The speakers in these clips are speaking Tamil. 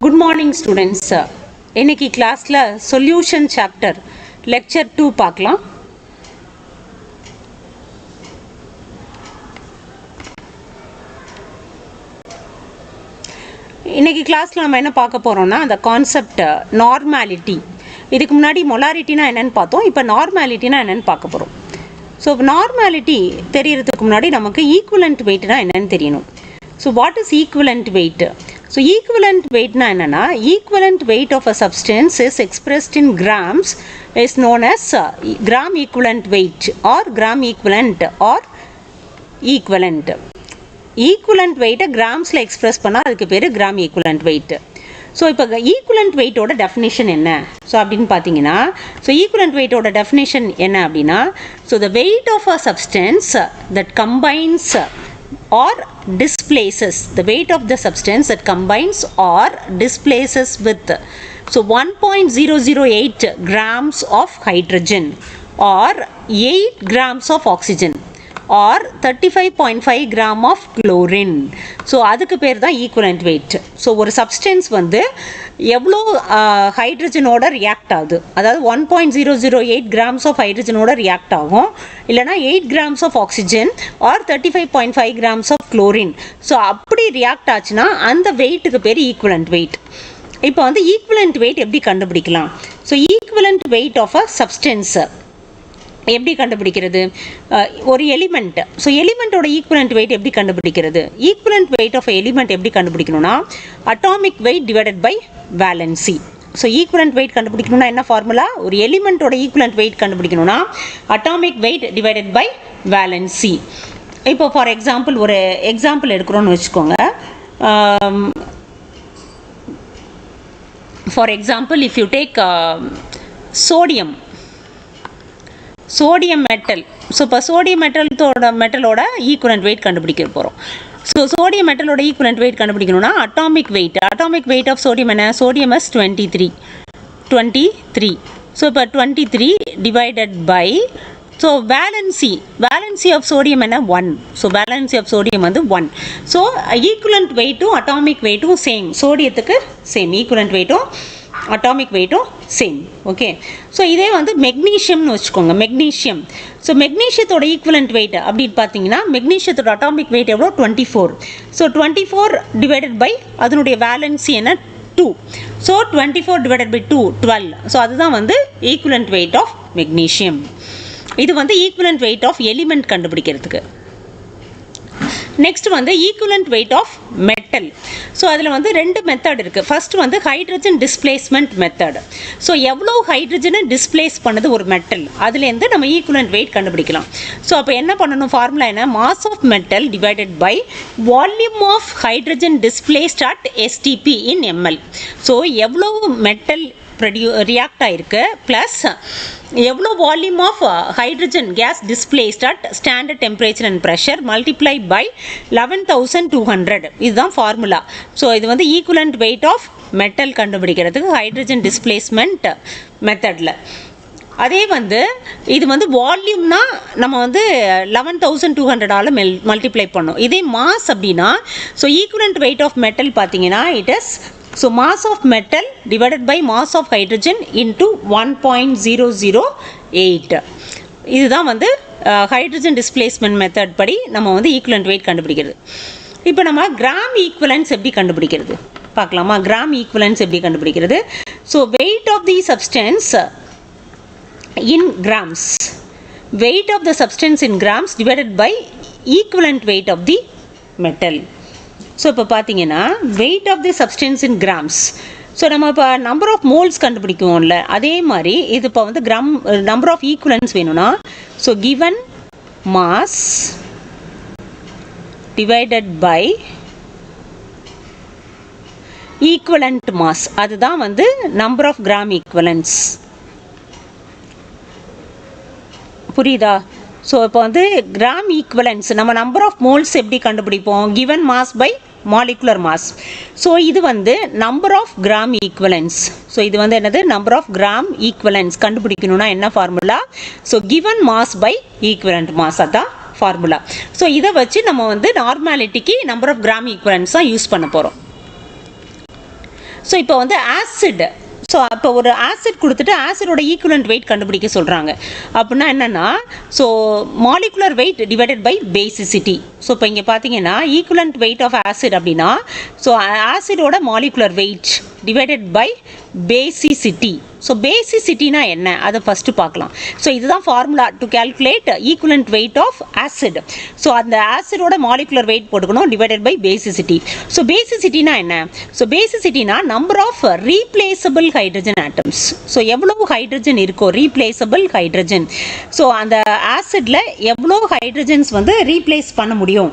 Good morning students. இன்னைக்கு கிளாஸ்ல சொல்யூஷன் சாப்டர் லெக்சர் 2 பார்க்கலாம். இன்னைக்கு கிளாஸ்ல நம்ம என்ன பார்க்க போறோம்னா அந்த கான்செப்ட் நார்மாலிட்டி. இதுக்கு முன்னாடி மொலாரிட்டினா என்னன்னு பார்த்தோம். இப்போ நார்மாலிட்டினா என்னன்னு பார்க்க போறோம். ஸோ நார்மாலிட்டி தெரியறதுக்கு முன்னாடி நமக்கு ஈக்குவலண்ட் வெயிட்னா என்னன்னு தெரியணும். So what is equivalent wait? So equivalent weight na enna equivalent weight of a substance is expressed in grams is known as gram equivalent weight or gram equivalent or equivalent. Equivalent weight grams la express panna adukku peru gram equivalent weight. So ipo equivalent weight oda definition enna? So appdin pathina so equivalent weight oda definition enna appadina so the weight of a substance that combines or displaces the weight of the substance that combines or displaces with so 1.008 grams of hydrogen or 8 grams of oxygen or 35.5 gram of chlorine. So அதுக்கு பேர் தான் ஈக்குவலண்ட் வெயிட். ஸோ ஒரு சப்ஸ்டன்ஸ் வந்து எவ்வளோ ஹைட்ரஜனோட ரியாக்ட் ஆகுது, அதாவது 1.008 கிராம்ஸ் ஆஃப் ஹைட்ரஜனோட ரியாக்ட் ஆகும், இல்லைனா 8 grams of oxygen or 35.5 grams of chlorine. So அப்படி ரியாக்ட் ஆச்சுன்னா அந்த வெயிட்டுக்கு பேர் ஈக்குவலண்ட் வெயிட். இப்போ வந்து ஈக்குவலண்ட் வெயிட் எப்படி கண்டுபிடிக்கலாம்? So equivalent weight of a substance எப்படி கண்டுபிடிக்கிறது? ஒரு எலிமெண்ட், ஸோ எலிமெண்ட்டோட ஈக்குவலண்ட் வெயிட் எப்படி கண்டுபிடிக்கிறது? ஈக்குவலண்ட் வெயிட் ஆஃப் எலிமெண்ட் எப்படி கண்டுபிடிக்கணும்னா atomic weight divided by valency. So equivalent weight கண்டுபிடிக்கணும்னா என்ன ஃபார்முலா? ஒரு எலிமெண்ட்டோட ஈக்குவலண்ட் வெயிட் கண்டுபிடிக்கணும்னா atomic weight divided by valency. இப்போ ஃபார் எக்ஸாம்பிள் ஒரு எக்ஸாம்பிள் எடுக்கிறோன்னு வச்சுக்கோங்க. For example if you take sodium metal. So இப்போ சோடியம் மெட்டலோட ஈக்குவலண்ட் வெயிட் கண்டுபிடிக்க போகிறோம். ஸோ சோடியம் மெட்டலோட ஈக்குவலண்ட் வெயிட் கண்டுபிடிக்கணும்னா அட்டாமிக் வெயிட் ஆஃப் சோடியம் என்ன? Sodium is 23. ஸோ இப்போ 23 divided by so valency of sodium என்ன? 1. ஸோ வேலன்சி ஆஃப் சோடியம் வந்து 1. ஸோ ஈக்குவலண்ட் வெயிட்டும் அட்டாமிக் வெயிட்டும் சேம். சோடியத்துக்கு சேம், ஈக்குவலண்ட் வெயிட்டும் அட்டாமிக் வெயிட்டும் சேம். ஓகே. ஸோ இதே வந்து மெக்னீஷியம்னு வச்சுக்கோங்க. ஸோ மெக்னீஷியத்தோட ஈக்குவலண்ட் வெயிட் அப்படின்னு பார்த்தீங்கன்னா மெக்னீஷியத்தோட அட்டாமிக் வெயிட் எவ்வளோ? 24. ஸோ 24 டிவைடட் பை அதனுடைய வேலன்சி என்ன? 2. So 24 divided by 2 12. ஸோ அதுதான் வந்து ஈக்குவலண்ட் வெயிட் ஆஃப் மெக்னீஷியம். இது வந்து ஈக்குவலண்ட் வெயிட் ஆஃப் எலிமெண்ட் கண்டுபிடிக்கிறதுக்கு. நெக்ஸ்ட் வந்து equivalent weight of metal. So அதில் வந்து 2 மெத்தட் இருக்குது. ஃபர்ஸ்ட் வந்து ஹைட்ரஜன் டிஸ்பிளேஸ்மெண்ட் மெத்தட். ஸோ எவ்வளோ ஹைட்ரஜனை டிஸ்பிளேஸ் பண்ணது ஒரு மெட்டல், அதுலேருந்து நம்ம ஈக்குவலண்ட் வெயிட் கண்டுபிடிக்கலாம். ஸோ அப்போ என்ன பண்ணணும்? ஃபார்முலா என்ன? Mass of metal divided by volume of hydrogen displaced at STP in mL. So எவ்வளோ மெட்டல் ரியாக்ட் ஆயிருக்கு ப்ளஸ் எவ்வளோ volume of hydrogen gas displaced at standard temperature and pressure multiply by 11,200. இதுதான் ஃபார்முலா. ஸோ இது வந்து ஈக்குவலண்ட் வெயிட் ஆஃப் மெட்டல் கண்டுபிடிக்கிறதுக்கு ஹைட்ரஜன் டிஸ்பிளேஸ்மெண்ட் மெத்தடில். அதே வந்து இது வந்து வால்யூம்னா நம்ம வந்து 11,200 மல்டிப்ளை பண்ணோம். இதே மாஸ் அப்படின்னா so equivalent weight of metal பார்த்தீங்கன்னா it is so mass of metal divided by mass of hydrogen into 1.008. இதுதான் வந்து ஹைட்ரஜன் டிஸ்பிளேஸ்மெண்ட் மெத்தட் படி நம்ம வந்து ஈக்குவலண்ட் வெயிட் கண்டுபிடிக்கிறது. இப்போ நம்ம கிராம் ஈக்குவலன்ஸ் எப்படி கண்டுபிடிக்கிறது பார்க்கலாமா? கிராம் ஈக்குவலன்ஸ் எப்படி கண்டுபிடிக்கிறது? So weight of the substance in grams, weight of the substance in grams divided by equivalent weight of the metal. So இப்போ பார்த்தீங்கன்னா weight of the substance in grams. So நம்ம இப்போ நம்பர் ஆஃப் மோல்ஸ் கண்டுபிடிக்குவோம்ல, அதே மாதிரி இது இப்போ வந்து கிராம் நம்பர் ஆஃப் ஈக்குவலன்ஸ் வேணும்னா so given mass divided by equivalent mass, அதுதான் வந்து நம்பர் ஆஃப் கிராம் ஈக்குவலன்ஸ். புரியுதா? ஸோ இப்போ வந்து கிராம் ஈக்குவலன்ஸ் நம்ம நம்பர் ஆஃப் மோல்ஸ் எப்படி கண்டுபிடிப்போம்? Given mass by molecular mass. So இது வந்து number of gram equivalents. So இது வந்து என்னது? நம்பர் ஆஃப் கிராம் ஈக்குவலன்ஸ் கண்டுபிடிக்கணும்னா என்ன formula? So given mass by equivalent mass, அதான் ஃபார்முலா. ஸோ இதை வச்சு நம்ம வந்து நார்மாலிட்டிக்கு நம்பர் ஆஃப் கிராம் ஈக்குவலன்ஸ் தான் யூஸ் பண்ண போகிறோம். ஸோ இப்போ வந்து ஆசிட், ஸோ அப்போ ஒரு ஆசிட் கொடுத்துட்டு ஆசிடோட ஈக்குவலண்ட் வெயிட் கண்டுபிடிக்க சொல்கிறாங்க. அப்படின்னா என்னென்னா, so molecular weight divided by basicity. So இப்போ இங்கே பார்த்தீங்கன்னா ஈக்குவலண்ட் வெயிட் ஆஃப் ஆசிட் அப்படின்னா, ஸோ ஆசிடோட molecular weight divided by basicity. So பேசிசிட்டினா என்ன, அதை ஃபஸ்ட்டு பார்க்கலாம். ஸோ இதுதான் formula to calculate equivalent weight of acid. So அந்த ஆசிடோட மாலிகுலர் வெயிட் போட்டுக்கணும் டிவைடட் பை பேசிசிட்டி. ஸோ பேசிசிட்டினா என்ன, ஸோ பேசிசிட்டினா number of replaceable hydrogen atoms. So எவ்வளோ ஹைட்ரஜன் இருக்கோ ரீப்ளேசபிள் ஹைட்ரஜன், ஸோ அந்த ஆசிட்ல எவ்வளோ ஹைட்ரஜன்ஸ் வந்து ரீப்ளேஸ் பண்ண முடியும்.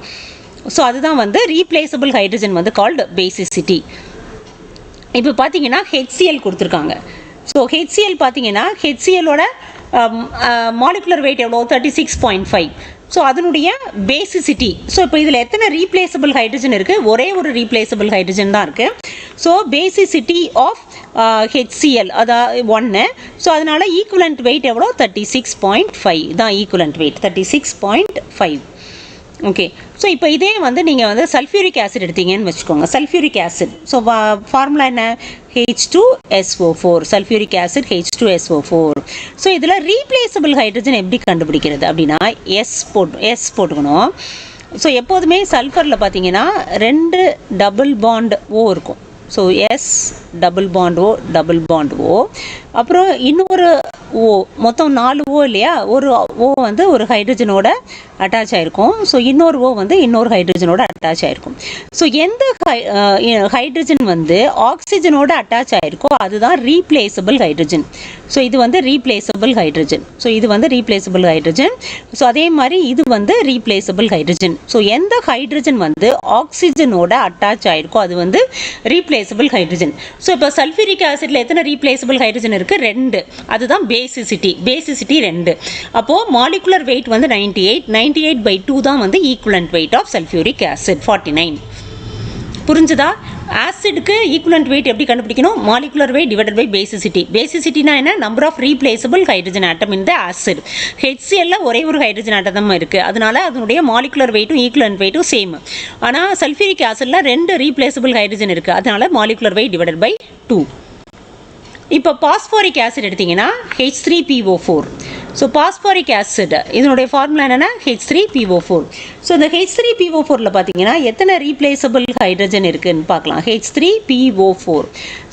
ஸோ அதுதான் வந்து ரீப்ளேசபிள் ஹைட்ரஜன் வந்து கால்டு பேசிசிட்டி. இப்போ பார்த்தீங்கன்னா HCl கொடுத்துருக்காங்க. ஸோ HCl பார்த்தீங்கன்னா HClோட மாலிகுலர் வெயிட் எவ்வளோ 36.5. ஸோ அதனுடைய பேசிசிட்டி, ஸோ இப்போ இதில் எத்தனை ரீப்ளேசபிள் ஹைட்ரஜன் இருக்குது, ஒரே ஒரு ரீப்ளேசபிள் ஹைட்ரஜன் தான் இருக்குது. ஸோ பேசிசிட்டி ஆஃப் HCl அதாவது 1. ஸோ அதனால் ஈக்குவலண்ட் வெயிட் எவ்வளோ 36.5 தான் ஈக்குவலண்ட் வெயிட் 36.5. ஓகே. ஸோ இப்போ இதே வந்து நீங்கள் வந்து சல்ஃபியூரிக் ஆசிட் எடுத்தீங்கன்னு வச்சுக்கோங்க. சல்ஃபியூரிக் ஆசிட், ஸோ ஃபார்முலா என்ன, H2SO4. Sulphuric acid H2SO4. So இதில் ரீப்ளேசபிள் ஹைட்ரஜன் எப்படி கண்டுபிடிக்கிறது அப்படின்னா எஸ் போட்டுக்கணும். ஸோ எப்போதுமே சல்ஃபரில் பார்த்தீங்கன்னா 2 டபுள் பாண்ட் ஓ இருக்கும். So S double bond O, அப்புறம் இன்னொரு ஓ, மொத்தம் 4 ஓ இல்லையா, ஒரு ஓ வந்து ஒரு ஹைட்ரஜனோட அட்டாச் ஆகிருக்கும். ஸோ இன்னொரு ஓ வந்து இன்னொரு ஹைட்ரஜனோட அட்டாச் ஆகிருக்கும். ஸோ எந்த ஹைட்ரஜன் வந்து ஆக்சிஜனோட அட்டாச் ஆகிருக்கோ அதுதான் ரீப்ளேசபிள் ஹைட்ரஜன். ஸோ இது வந்து ரீப்ளேசபிள் ஹைட்ரஜன். ஸோ இது வந்து ரீப்ளேசபிள் ஹைட்ரஜன். ஸோ அதே மாதிரி இது வந்து ரீப்ளேசபிள் ஹைட்ரஜன். ஸோ எந்த ஹைட்ரஜன் வந்து ஆக்சிஜனோட அட்டாச் ஆகிருக்கோ அது வந்து ரீப்ளேசபிள் ஹைட்ரஜன். ஸோ இப்போ சல்ஃபியூரிக் ஆசிட்ல எத்தனை ரீப்ளேசபிள் ஹைட்ரஜன் இருக்குது, 2. அதுதான் பேசிசிட்டி 2. அப்போது மாலிகுலர் வெயிட் வந்து 98/2 தான் வந்து equivalent weight of sulphuric acid 49. புரிஞ்சுதா? ஆசிடுக்கு ஈக்குவலண்ட் வெயிட் எப்படி கண்டுபிடிக்கணும், molecular weight divided by basicity. பேசிசிட்டினா என்ன, number of replaceable hydrogen atom in the acid. HCl ஒரே ஒரு ஹைட்ரஜன் ஆட்டம் தான் இருக்குது, அதனால அதனுடைய மாலிகுலர் வெயிட்டும் ஈக்குவலண்ட் வெயிட்டும் சேம். ஆனால் சல்ஃபியூரிக் ஆசிட்ல 2 ரீப்ளேசபிள் ஹைட்ரஜன் இருக்குது, அதனால மாலிகுலர் வெயிட் டிவைடட் பை 2. இப்போ பாஸ்போரிக் ஆசிட் எடுத்திங்கன்னா H3PO4. ஸோ பாஸ்போரிக் ஆசிட் இதனுடைய ஃபார்முலா என்னென்னா H3PO4. ஸோ இந்த H3PO4ல் பார்த்தீங்கன்னா எத்தனை ரீப்ளேசபிள் ஹைட்ரஜன் இருக்குதுன்னு பார்க்கலாம். H3PO4.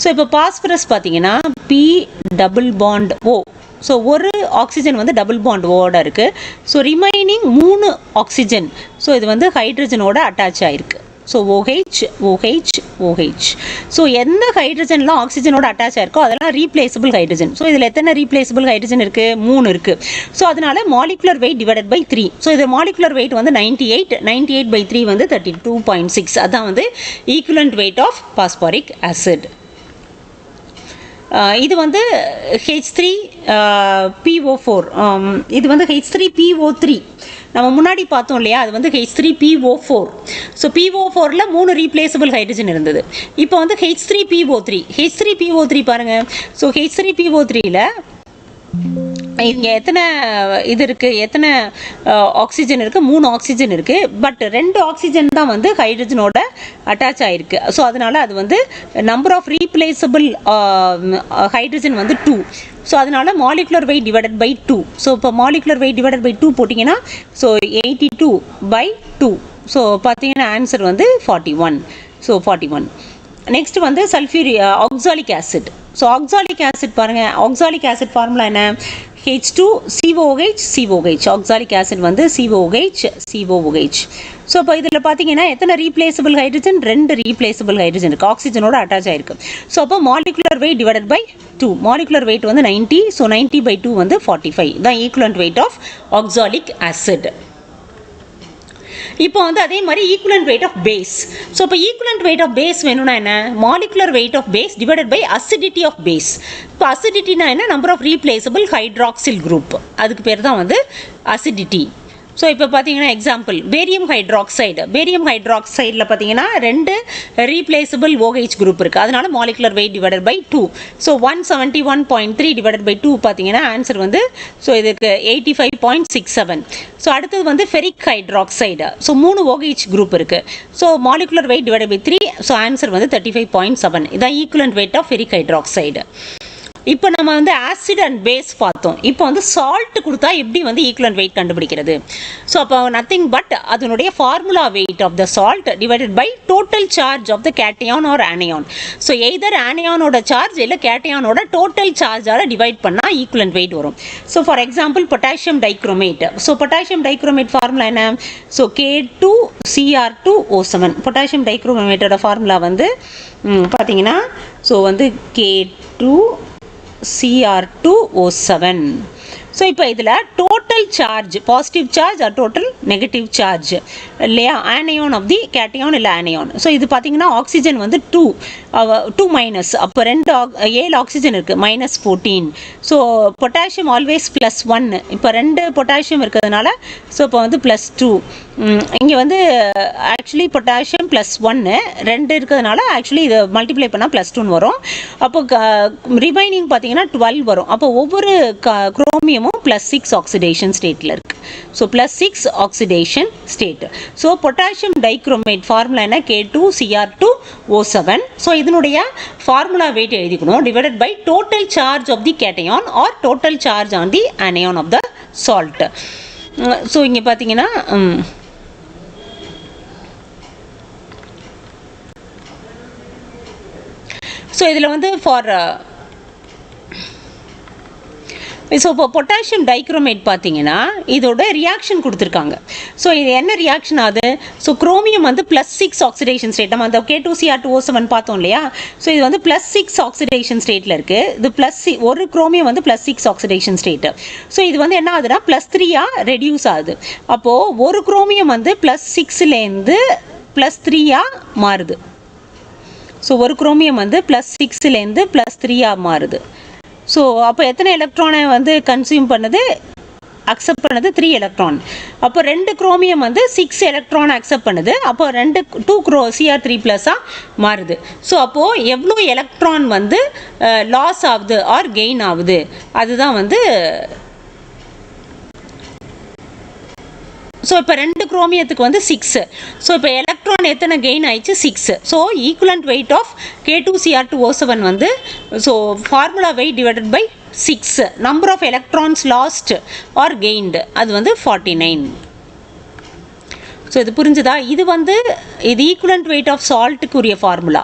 ஸோ இப்போ பாஸ்பரஸ் பார்த்தீங்கன்னா P double bond O. So ஒரு ஆக்சிஜன் வந்து டபுள் பாண்ட் ஓட இருக்குது. ஸோ ரிமைனிங் 3 ஆக்சிஜன், ஸோ இது வந்து ஹைட்ரஜனோட அட்டாச் ஆகிருக்கு. So OH. ஸோ எந்த ஹைட்ரஜன்லாம் ஆக்சிஜனோட அட்டாச் ஆயிருக்கோ அதெல்லாம் ரீப்ளேசபிள் ஹைட்ரஜன். ஸோ இதில் எத்தனை ரீப்ளேசபிள் ஹைட்ரஜன் இருக்குது, 3 இருக்குது. ஸோ அதனால molecular weight divided by 3. So இது மாலிகுலர் வெயிட் வந்து 98/3 வந்து 32.6. அதான் வந்து equivalent weight of phosphoric acid. இது வந்து H3PO4. இது வந்து H3PO3. நம்ம முன்னாடி பார்த்தோம் இல்லையா, அது வந்து H3PO4. ஸோ PO4ல் 3 ரீப்ளேசபிள் ஹைட்ரஜன் இருந்தது. இப்போ வந்து H3PO3 பாருங்கள். ஸோ H3PO3ல் இங்கே எத்தனை இது இருக்குது, எத்தனை ஆக்சிஜன் இருக்குது, 3 ஆக்சிஜன் இருக்குது. பட் 2 ஆக்சிஜன் தான் வந்து ஹைட்ரஜனோட அட்டாச் ஆகிருக்கு. ஸோ அதனால் அது வந்து நம்பர் ஆஃப் ரீப்ளேசபிள் ஹைட்ரஜன் வந்து 2. ஸோ அதனால் molecular weight divided by 2. So இப்போ மாலிகுலர் வெயிட் டிவைடட் பை 2 போட்டிங்கன்னா ஸோ 82/2. ஸோ பார்த்தீங்கன்னா ஆன்சர் வந்து 41. ஸோ 41. நெக்ஸ்ட் வந்து oxalic acid. So oxalic acid பாருங்கள். ஆக்சாலிக் ஆசிட் ஃபார்முலா என்ன, H2COH. ஆக்சாலிக் ஆசிட் வந்து COH. ஸோ இப்போ இதில் பார்த்தீங்கன்னா எத்தனை ரீப்ளேசபிள் ஹைட்ரஜன், 2 ரீப்ளேசபிள் ஹைட்ரஜன் இருக்குது, ஆக்சிஜனோட அட்டாச் ஆகிருக்கு. ஸோ அப்போ molecular weight divided by 2. Molecular weight வந்து 90. ஸோ 90/2 வந்து 45 தான் equivalent weight of oxalic acid. இப்போ வந்து அதே மாதிரி equivalent weight of base. So இப்போ ஈக்குவலண்ட் வெயிட் ஆஃப் பேஸ் வேணும்னா என்ன, molecular weight of base divided by acidity of base. இப்போ அசிடிட்டினா என்ன, number of replaceable hydroxyl group, அதுக்கு பேர் தான் வந்து அசிடிட்டி. ஸோ இப்போ பார்த்தீங்கன்னா எக்ஸாம்பிள் பேரியம் ஹைட்ராக்சைடில் பார்த்தீங்கன்னா 2 ரீப்ளேசபிள் OH குரூப் இருக்குது, அதனால molecular weight divided by 2. So 171.3 divided by 2 பார்த்தீங்கன்னா ஆன்சர் வந்து ஸோ இதுக்கு 85.67. ஸோ அடுத்தது வந்து ferric hydroxide. So 3 OH group இருக்குது. So molecular weight divided by 3, so answer வந்து 35.7. இதான் equivalent weight of ferric hydroxide. இப்போ நம்ம வந்து ஆசிட் அண்ட் பேஸ் பார்த்தோம். இப்போ வந்து சால்ட் கொடுத்தா எப்படி வந்து ஈக்குவலண்ட் வெயிட் கண்டுபிடிக்கிறது? ஸோ அப்போ நத்திங் பட் அதனுடைய formula weight of the salt divided by total charge of the cation or anion. So either ஆனியானோட சார்ஜ் இல்லை கேட்டையானோட டோட்டல் சார்ஜால் டிவைட் பண்ணால் ஈக்குவலண்ட் வெயிட் வரும். So for example potassium dichromate. So potassium dichromate formula என்ன? So K2Cr2O7. பொட்டாசியம் டைக்ரோமேட்டோட ஃபார்முலா வந்து பார்த்தீங்கன்னா ஸோ வந்து K2Cr2O7. ஸோ இப்போ இதில் total charge positive charge or total negative charge இல்லையா? ஆனியான் ஆஃப் தி கேட்டையான் இல்லை ஆனியான். ஸோ இது பார்த்தீங்கன்னா ஆக்சிஜன் வந்து 2 மைனஸ், அப்போ 7 ஆக்சிஜன் இருக்குது, -14. So potassium always +1. இப்போ 2 பொட்டாசியம் இருக்கிறதுனால ஸோ இப்போ வந்து +2. இங்கே வந்து ஆக்சுவலி பொட்டாசியம் +1 2 இருக்கிறதுனால ஆக்சுவலி இதை மல்டிப்ளை பண்ணால் +2 வரும். அப்போ ரிமைனிங் பார்த்தீங்கன்னா 12 வரும். அப்போ ஒவ்வொரு குரோமியமும் +6 ஆக்சிடேஷன் ஸ்டேட்டில் இருக்குது. So +6 oxidation state. So potassium dichromate formula என்ன? K2Cr2O7. ஸோ இதனுடைய ஃபார்முலா வெயிட் எழுதிக்கணும் divided by total charge of the cation or total charge on the anion of the salt. So இங்கே பார்த்தீங்கன்னா ஸோ இதில் வந்து ஸோ இப்போ பொட்டாசியம் டைக்ரோமேட் பார்த்தீங்கன்னா இதோட ரியாக்ஷன் கொடுத்துருக்காங்க. ஸோ இது என்ன ரியாக்ஷன் ஆகுது? ஸோ குரோமியம் வந்து +6 ஆக்சிடேஷன் ஸ்டேட். நம்ம அந்த K2Cr2O7 பார்த்தோம் இல்லையா? ஸோ இது வந்து +6 ஆக்சிடேஷன் ஸ்டேட்டில் இருக்குது. இது ஒரு குரோமியம் வந்து +6 ஆக்சிடேஷன் ஸ்டேட்டு. ஸோ இது வந்து என்ன ஆகுதுன்னா +3 ரெடியூஸ் ஆகுது. அப்போது ஒரு குரோமியம் வந்து +6லேருந்து +3 மாறுது. ஸோ ஒரு குரோமியம் வந்து +6லேருந்து +3 மாறுது. ஸோ அப்போ எத்தனை எலக்ட்ரானை வந்து கன்சியூம் பண்ணுது? அக்செப்ட் பண்ணது 3 எலக்ட்ரான். அப்போ 2 குரோமியம் வந்து 6 எலக்ட்ரான் அக்செப்ட் பண்ணுது. அப்போ 2 Cr3+ மாறுது. ஸோ அப்போது எவ்வளோ எலக்ட்ரான் வந்து லாஸ் ஆகுது ஆர் கெயின் ஆகுது அதுதான் வந்து. ஸோ இப்போ 2 குரோமியத்துக்கு வந்து 6. ஸோ இப்போ எலக்ட்ரான் எத்தனை கெயின் ஆயிடுச்சு? 6. So equivalent weight of K2Cr2O7 வந்து so formula weight divided by 6 number of electrons lost or gained அது வந்து 49. ஸோ இது புரிஞ்சுதா? இது வந்து இது ஈக்குவலண்ட் வெயிட் ஆஃப் சால்ட்டுக்குரிய ஃபார்முலா.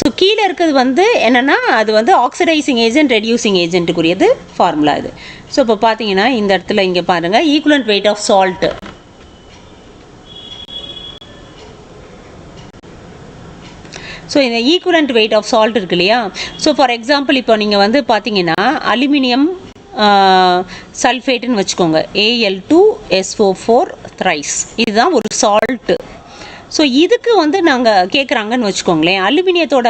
ஸோ கீழே இருக்கிறது வந்து என்னென்னா அது வந்து ஆக்சிடைசிங் ஏஜென்ட் ரெடியூசிங் ஏஜென்ட்டுக்குரியது ஃபார்முலா இது. ஸோ இப்போ பார்த்தீங்கன்னா இந்த இடத்துல இங்கே பாருங்கள் equivalent weight of salt. So இந்த ஈக்குவலண்ட் வெயிட் ஆஃப் சால்ட் இருக்கு இல்லையா? ஸோ ஃபார் எக்ஸாம்பிள் இப்போ நீங்கள் வந்து பார்த்தீங்கன்னா அலுமினியம் சல்ஃபேட்டுன்னு வச்சுக்கோங்க, Al2SO4 thrice. இதுதான் ஒரு சால்ட்டு. ஸோ இதுக்கு வந்து நாங்கள் கேட்குறாங்கன்னு வச்சுக்கோங்களேன். அலுமினியத்தோட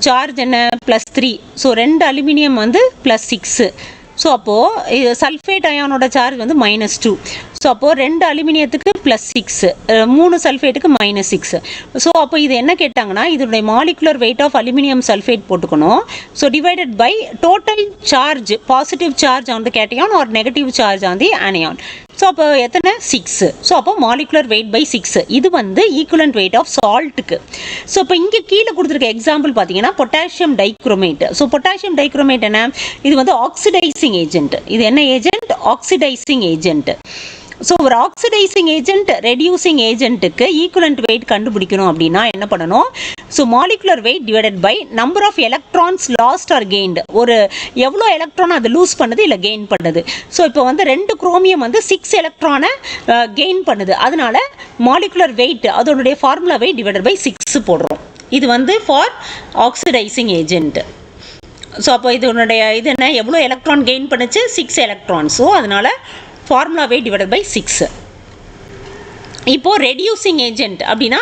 சார்ஜ் என்ன? +3. ஸோ 2 அலுமினியம் வந்து +6. ஸோ அப்போது சல்ஃபேட் அயானோட சார்ஜ் வந்து -2. ஸோ அப்போது 2 அலுமினியத்துக்கு +6, 3 சல்ஃபேட்டுக்கு -6. ஸோ அப்போ இது என்ன கேட்டாங்கன்னா இதனுடைய molecular weight of aluminium sulphate போட்டுக்கணும். So divided by total charge positive charge on the cation or negative charge on the anion. So அப்போ எத்தனை? 6. ஸோ அப்போ மாலிகுலர் வெயிட் பை 6 இது வந்து ஈக்குவலண்ட் வெயிட் ஆஃப் சால்ட்டுக்கு. ஸோ இப்போ இங்கே கீழே கொடுத்துருக்க எக்ஸாம்பிள் பார்த்தீங்கன்னா potassium dichromate. So potassium dichromate என்ன? இது வந்து ஆக்சிடைசிங் ஏஜென்ட். இது என்ன ஏஜென்ட்? Oxidising agent. ஸோ ஒரு ஆக்சிடைசிங் ஏஜென்ட் ரெடியூசிங் ஏஜென்ட்டுக்கு ஈக்குவலண்ட் வெயிட் கண்டுபிடிக்கணும் அப்படின்னா என்ன பண்ணணும்? So molecular weight divided by number of electrons lost or gained. ஒரு எவ்வளோ எலக்ட்ரான் அது லூஸ் பண்ணுது இல்லை கெயின் பண்ணுது. ஸோ இப்போ வந்து 2 குரோமியம் வந்து 6 எலக்ட்ரானை கெயின் பண்ணுது. அதனால மாலிகுலர் வெயிட் அதோடைய ஃபார்முலா வெயிட் டிவைடட் பை 6 போடுறோம். இது வந்து ஃபார் ஆக்சிடைசிங் ஏஜென்ட். ஸோ அப்போ இதனுடைய இது என்ன? எவ்வளோ எலக்ட்ரான் கெயின் பண்ணுச்சு? 6 எலக்ட்ரான். ஸோ அதனால ஃபார்முலா வெயிட் டிவைடட் பை 6. இப்போது ரெடியூசிங் ஏஜென்ட் அப்படின்னா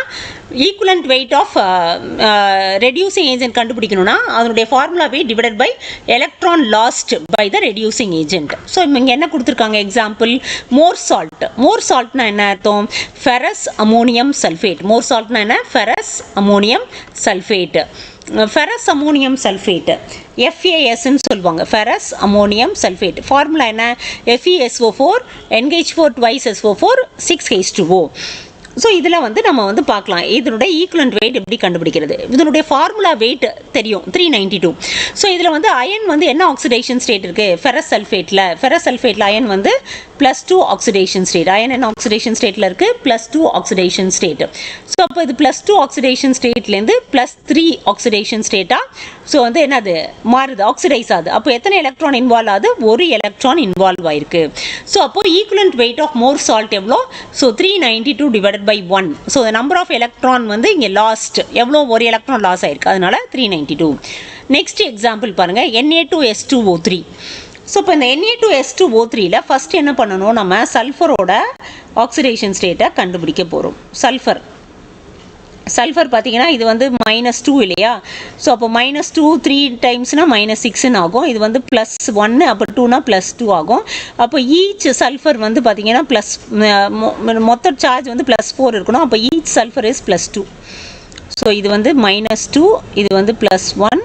equivalent weight of reducing agent கண்டுபிடிக்கணும்னா அதனுடைய formula weight divided by electron lost by the reducing agent. So இங்கே என்ன கொடுத்துருக்காங்க? எக்ஸாம்பிள் மோர் சால்ட். மோர் சால்ட்னா என்ன அர்த்தம்? Ferrous ammonium sulphate. மோர் சால்ட்னா என்ன? Ferrous ammonium sulphate. Ferrous ammonium sulphate FASன்னு சொல்லுவாங்க. ஃபெரஸ் அமோனியம் சல்ஃபேட் ஃபார்முலா என்ன? FeSO4 NH4 twice SO4 6H2O. So இதில் வந்து நம்ம வந்து பார்க்கலாம் இதனுடைய ஈக்குவலண்ட் வெயிட் எப்படி கண்டுபிடிக்கிறது. இதனுடைய ஃபார்முலா வெயிட் தெரியும் 392. ஸோ இதில் வந்து அயன் வந்து என்ன ஆக்சிடேஷன் ஸ்டேட் இருக்குது, ஃபெரஸ் சல்ஃபேட்டில் அயன் வந்து +2 ஆக்சிடேஷன் ஸ்டேட். அயன் என்ன ஆக்சிடேஷன் ஸ்டேட்டில் இருக்குது, +2 ஆக்சிடேஷன் ஸ்டேட். ஸோ அப்போ இது +2 ஆக்சிடேஷன் ஸ்டேட்லேருந்து +3 ஆக்சிடேஷன் ஸ்டேட்டாக ஸோ வந்து என்னது மாறுது, ஆக்சிடைஸ் ஆகுது. அப்போ எத்தனை எலக்ட்ரான் இன்வால்வ் ஆகுது, ஒரு எலக்ட்ரான் இன்வால்வ் ஆயிருக்கு. ஸோ அப்போ equivalent weight of Mohr salt எவ்வளோ, so 392 divided by 1. So number of electron வந்து இங்கே லாஸ்ட் எவ்வளோ, ஒரு எலக்ட்ரான் லாஸ் ஆயிருக்கு, அதனால 392. நெக்ஸ்ட் எக்ஸாம்பிள் பாருங்கள், Na2S2O3. ஸோ இப்போ இந்த Na2S2O3ல ஃபஸ்ட் என்ன பண்ணணும், நம்ம சல்ஃபரோட ஆக்சிடேஷன் ஸ்டேட்டை கண்டுபிடிக்க போகிறோம். சல்ஃபர் பார்த்தீங்கன்னா இது வந்து -2 இல்லையா. ஸோ அப்போ -2 3 டைம்ஸ்னா -6 ஆகும். இது வந்து +1 அப்போ 2னா +2 ஆகும். அப்போ ஈச் சல்ஃபர் வந்து பார்த்தீங்கன்னா மொத்த சார்ஜ் வந்து +4 இருக்கணும். அப்போ ஈச் சல்ஃபர் இஸ் +2. ஸோ இது வந்து -2, இது வந்து +1,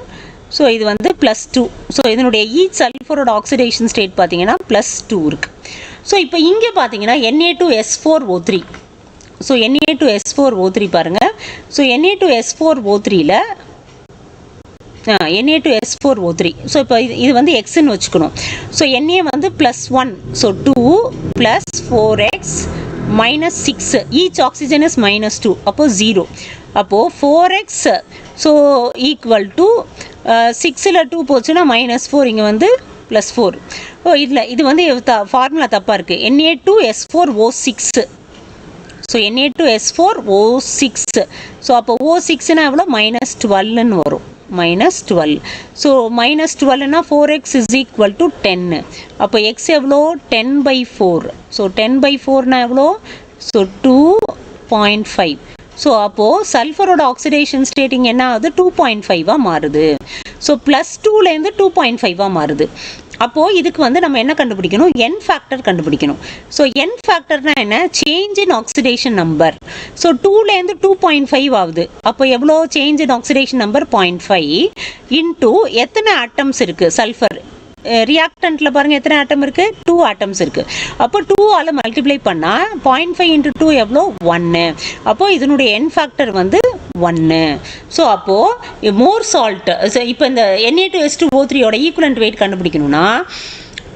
ஸோ இது வந்து +2. ஸோ இதனுடைய ஈச் சல்ஃபரோட ஆக்சிடேஷன் ஸ்டேட் பார்த்தீங்கன்னா +2 இருக்குது. ஸோ இப்போ இங்கே பார்த்தீங்கன்னா Na2S4O3. ஸோ Na2S4O3 பாருங்கள். So Na2S4O3ல Na2S4O3. ஸோ இப்போ இது வந்து எக்ஸ்ன்னு வச்சுக்கணும். ஸோ Na வந்து +1, so 2 + 4x -6. Each oxygen is -2, அப்போ 0. அப்போது 4x ஸோ ஈக்குவல் டு 6ல் 2 போச்சுன்னா -4, இங்கே வந்து +4. ஓ இல்லை, இது வந்து ஃபார்முலா தப்பாக இருக்குது. Na2S4O6. So Na2S4O6. ஸோ அப்போ O6னா எவ்வளோ, -12ன்னு வரும், -12. ஸோ -12னா 4x இஸ் ஈக்குவல் டு 10. அப்போ எக்ஸ் எவ்வளோ, 10/4. ஸோ 10/4னா எவ்வளோ, ஸோ 2.5. ஸோ அப்போது சல்ஃபரோட ஆக்சிடேஷன் ஸ்டேட்டிங் என்ன ஆகுது, 2.5ஆக மாறுது. ஸோ +2லேருந்து 2.5ஆக மாறுது. அப்போது இதுக்கு வந்து நம்ம என்ன கண்டுபிடிக்கணும், என் ஃபேக்டர் கண்டுபிடிக்கணும். ஸோ என் ஃபேக்டர்னா என்ன, change in oxidation number. So 2லேருந்து 2.5 ஆகுது. அப்போ எவ்வளோ, change in oxidation number 0.5 into எத்தனை ஆட்டம்ஸ் இருக்குது சல்ஃபர் ரியாக்டன்ட்டில் பாருங்கள், எத்தனை ஆட்டம் இருக்குது, 2 ஆட்டம்ஸ் இருக்குது. அப்போ 2ஆல் மல்டிப்ளை பண்ணால் 0.5 × 2 எவ்வளோ, 1. அப்போது இதனுடைய என் ஃபேக்டர் வந்து 1. ஸோ அப்போது மோர் சால்ட், இப்போ இந்த Na2S2O3யோட ஈக்குவலண்ட் வெயிட் கண்டுபிடிக்கணும்னா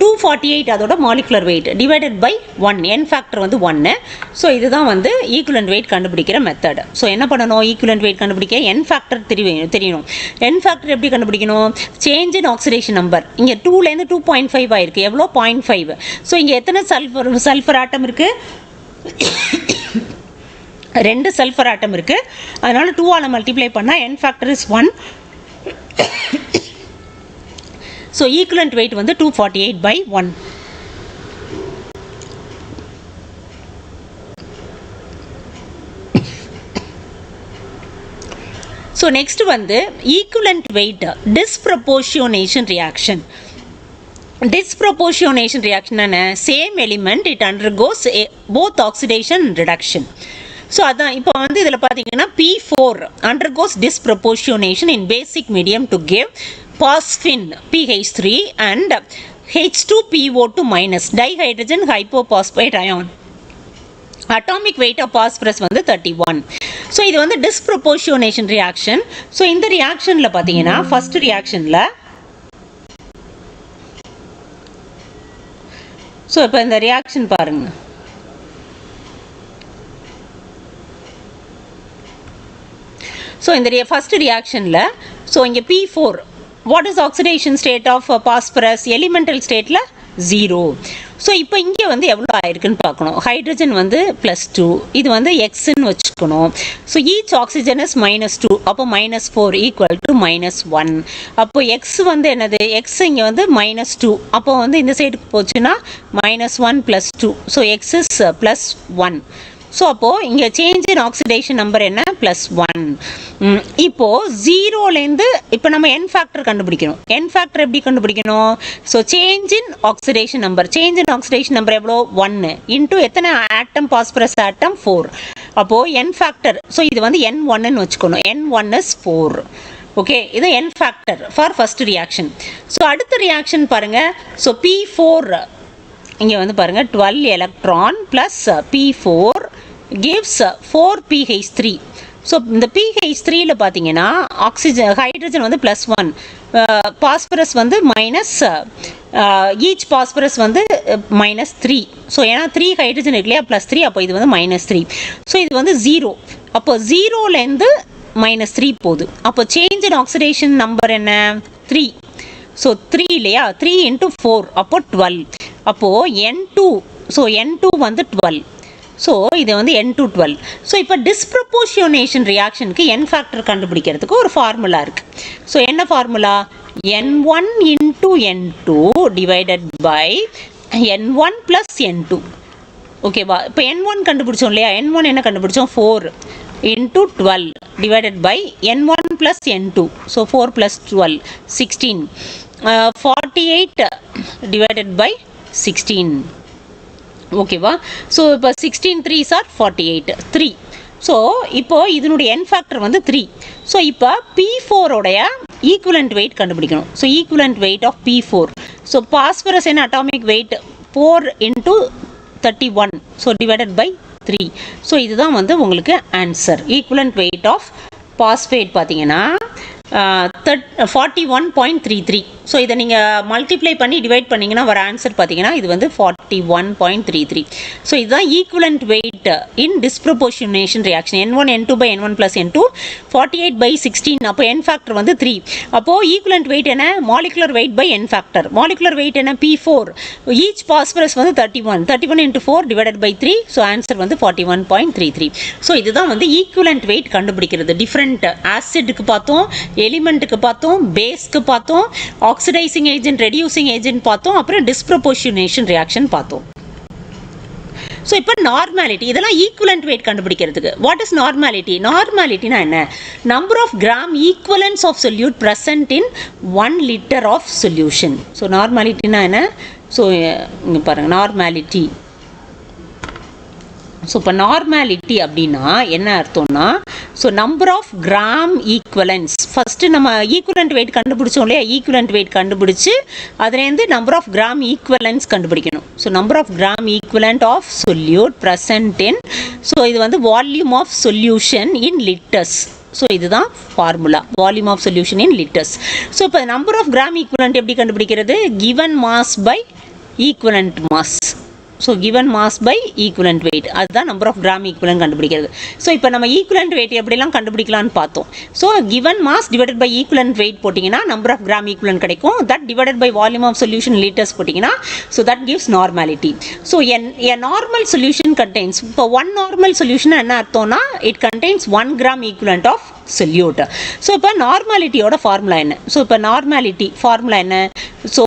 248 அதோட molecular weight divided by 1, N factor வந்து 1. ஸோ இதுதான் வந்து ஈக்குவலண்ட் வெயிட் கண்டுபிடிக்கிற மெத்தட். ஸோ என்ன பண்ணணும், ஈக்குவலண்ட் வெயிட் கண்டுபிடிக்க என் ஃபேக்டர் தெரியணும். என் ஃபேக்டர் எப்படி கண்டுபிடிக்கணும், சேஞ்ச் இன் ஆக்சிடேஷன் நம்பர். இங்கே 2லேருந்து 2.5 ஆயிருக்கு, எவ்வளோ, 0.5. ஸோ இங்கே எத்தனை சல்ஃபர் ஆட்டம் இருக்குது, 2 சல்ஃபர் ஆட்டம் இருக்குது. அதனால் 2ஆல் மல்டிப்ளை பண்ணால் n factor is 1. So equivalent weight வந்து 248/1. ஸோ நெக்ஸ்ட் வந்து equivalent weight disproportionation reaction. Disproportionation reaction and same element it undergoes both oxidation and reduction. So அதான் இப்போ வந்து இதில் பார்த்தீங்கன்னா P4 undergoes disproportionation in basic medium to give phosphine PH3 and H2PO2- dihydrogen hypophosphate ion. Atomic weight of phosphorus வந்து 31. ஸோ இது வந்து disproportionation reaction. ஸோ இந்த ரியாக்ஷனில் பார்த்தீங்கன்னா ஃபர்ஸ்ட் ரியாக்ஷனில் ஸோ இப்போ இந்த ரியாக்ஷன் பாருங்க. ஸோ இந்த ஃபர்ஸ்ட் ரியாக்ஷனில் ஸோ இங்கே P4 what is oxidation state of phosphorus, elemental ஸ்டேட்டில் 0. ஸோ இப்போ இங்கே வந்து எவ்வளோ ஆயிருக்குன்னு பார்க்கணும். ஹைட்ரஜன் வந்து +2, இது வந்து எக்ஸ்ன்னு வச்சுக்கணும். ஸோ ஈச் ஆக்சிஜன் இஸ் -2, அப்போ -4 ஈக்குவல் டு -1. அப்போ எக்ஸ் வந்து என்னது, எக்ஸ் இங்கே வந்து -2, அப்போ வந்து இந்த சைடுக்கு போச்சுன்னா -1 +2. So X is +1. ஸோ அப்போது இங்கே சேஞ்ச் இன் ஆக்சிடேஷன் நம்பர் என்ன, +1. இப்போது 0லேருந்து இப்போ நம்ம என் ஃபேக்டர் கண்டுபிடிக்கணும். என் ஃபேக்டர் எப்படி கண்டுபிடிக்கணும், so change in oxidation number. Change in oxidation number எவ்வளோ, 1 இன்டூ எத்தனை ஆட்டம், பாஸ்பரஸ் ஆட்டம் 4. அப்போது என் ஃபேக்டர், ஸோ இது வந்து N1ன்னு வச்சுக்கணும். N1 is 4. ஓகே, இது n factor for first reaction. So அடுத்த ரியாக்ஷன் பாருங்கள். ஸோ P4 இங்கே வந்து பாருங்கள் 12 electron plus P4 gives 4pH3. So இந்த pH3ல பார்த்தீங்கன்னா ஹைட்ரஜன் வந்து +1, பாஸ்பரஸ் வந்து மைனஸ், ஈச் பாஸ்பரஸ் வந்து -3. ஸோ ஏன்னா 3 ஹைட்ரஜன் இருக்கு இல்லையா, +3, அப்போ இது வந்து -3. ஸோ இது வந்து 0. அப்போ 0லேருந்து -3 போகுது. அப்போ சேஞ்ச் இன் ஆக்சிடேஷன் நம்பர் என்ன? 3. ஸோ 3 இல்லையா, 3 × 4, அப்போ 12. அப்போது N2, ஸோ N2 வந்து 12. ஸோ இது வந்து N212. ஸோ இப்போ டிஸ்ப்ரப்போர்ஷனேஷன் ரியாக்ஷனுக்கு N ஃபேக்டர் கண்டுபிடிக்கிறதுக்கு ஒரு ஃபார்முலா இருக்குது. ஸோ என்ன formula? N1 × N2 divided by N1 + N2. ஓகேவா? இப்போ N1 கண்டுபிடிச்சோம் இல்லையா, N1 என்ன கண்டுபிடிச்சோம்? 4 × 12 divided by N1 + N2. So 4 + 12 16. 48 divided by 16. ஓகேவா? ஸோ இப்போ 16 3s are 48, 3. ஸோ இப்போ இதனுடைய N ஃபேக்டர் வந்து 3. ஸோ இப்போ P4உடைய ஈக்குவலண்ட் வெயிட் கண்டுபிடிக்கணும். So equivalent weight of P4. So phosphorus என்ன atomic weight? 4 × 31. So divided by 3. So இதுதான் வந்து உங்களுக்கு answer. Equivalent weight of phosphate பார்த்தீங்கன்னா 41.33. ஸோ இதை நீங்கள் மல்டிப்ளை பண்ணி டிவைட் பண்ணிங்கன்னா வர ஆன்சர் பார்த்தீங்கன்னா இது வந்து 41.33. ஸோ இதுதான் equivalent weight in disproportionation reaction. N1 N2 by N1 + N2 48/16. அப்போ N ஃபேக்டர் வந்து 3. அப்போது ஈக்குவலண்ட் வெயிட் என்ன? Molecular weight by N factor. Molecular weight என்ன? P4. ஈச் பாஸ்பரஸ் வந்து 31. 31 × 4 டிவைடட் பை 3. ஸோ ஆன்சர் வந்து 41.33. ஸோ இதுதான் வந்து ஈக்குவலண்ட் வெயிட் கண்டுபிடிக்கிறது. டிஃப்ரெண்ட் ஆசிட்டுக்கு பார்த்தோம், எலிமெண்ட்டுக்கு பார்த்தோம், பேஸ்க்கு பார்த்தோம், ஆக்சிடைசிங் ஏஜென்ட், ரெடியூசிங் ஏஜென்ட் பார்த்தோம், அப்புறம் டிஸ்ப்ரப்போர்ஷனேஷன் ரியாக்ஷன் பார்த்தோம். ஸோ இப்போ நார்மாலிட்டி, இதெல்லாம் ஈக்குவலண்ட் வெயிட் கண்டுபிடிக்கிறதுக்கு. What is normality? நார்மாலிட்டினா என்ன? Number of gram equivalents of solute present in 1 liter of solution. So நார்மாலிட்டினா என்ன? ஸோ இங்கே பாருங்கள், நார்மாலிட்டி. ஸோ இப்போ நார்மாலிட்டி அப்படின்னா என்ன அர்த்தம்னா, so number of gram equivalents. First நம்ம ஈக்குவலண்ட் வெயிட் கண்டுபிடிச்சோம் இல்லையா, ஈக்குவலண்ட் வெயிட் கண்டுபிடிச்சி அதுலேருந்து நம்பர் ஆஃப் கிராம் ஈக்குவலன்ஸ் கண்டுபிடிக்கணும். So number of gram equivalent of solute present in, so இது வந்து volume of solution in litres. So இதுதான் formula, volume of solution in litres. So இப்போ நம்பர் ஆஃப் கிராம் ஈக்குவலண்ட் எப்படி கண்டுபிடிக்கிறது? Given mass by equivalent mass. So given mass by equivalent weight, அதுதான் நம்பர் ஆஃப் கிராம் ஈக்குவலண்ட் கண்டுபிடிக்கிறது. ஸோ இப்போ நம்ம ஈக்குவலண்ட் வெயிட் எப்படிலாம் கண்டுபிடிக்கலாம்னு பார்த்தோம். So given mass divided by equivalent weight போட்டிங்கன்னா நம்பர் ஆஃப் கிராம் ஈக்குவலண்ட் கிடைக்கும். That divided by volume of solution litres போட்டிங்கன்னா so that gives normality. So a normal solution contains, இப்போ 1 நார்மல் சொல்யூஷன் என்ன அர்த்தம்னா it contains 1 gram equivalent of solute. So இப்போ நார்மாலிட்டியோட ஃபார்முலா என்ன? ஸோ இப்போ நார்மாலிட்டி ஃபார்முலா என்ன? ஸோ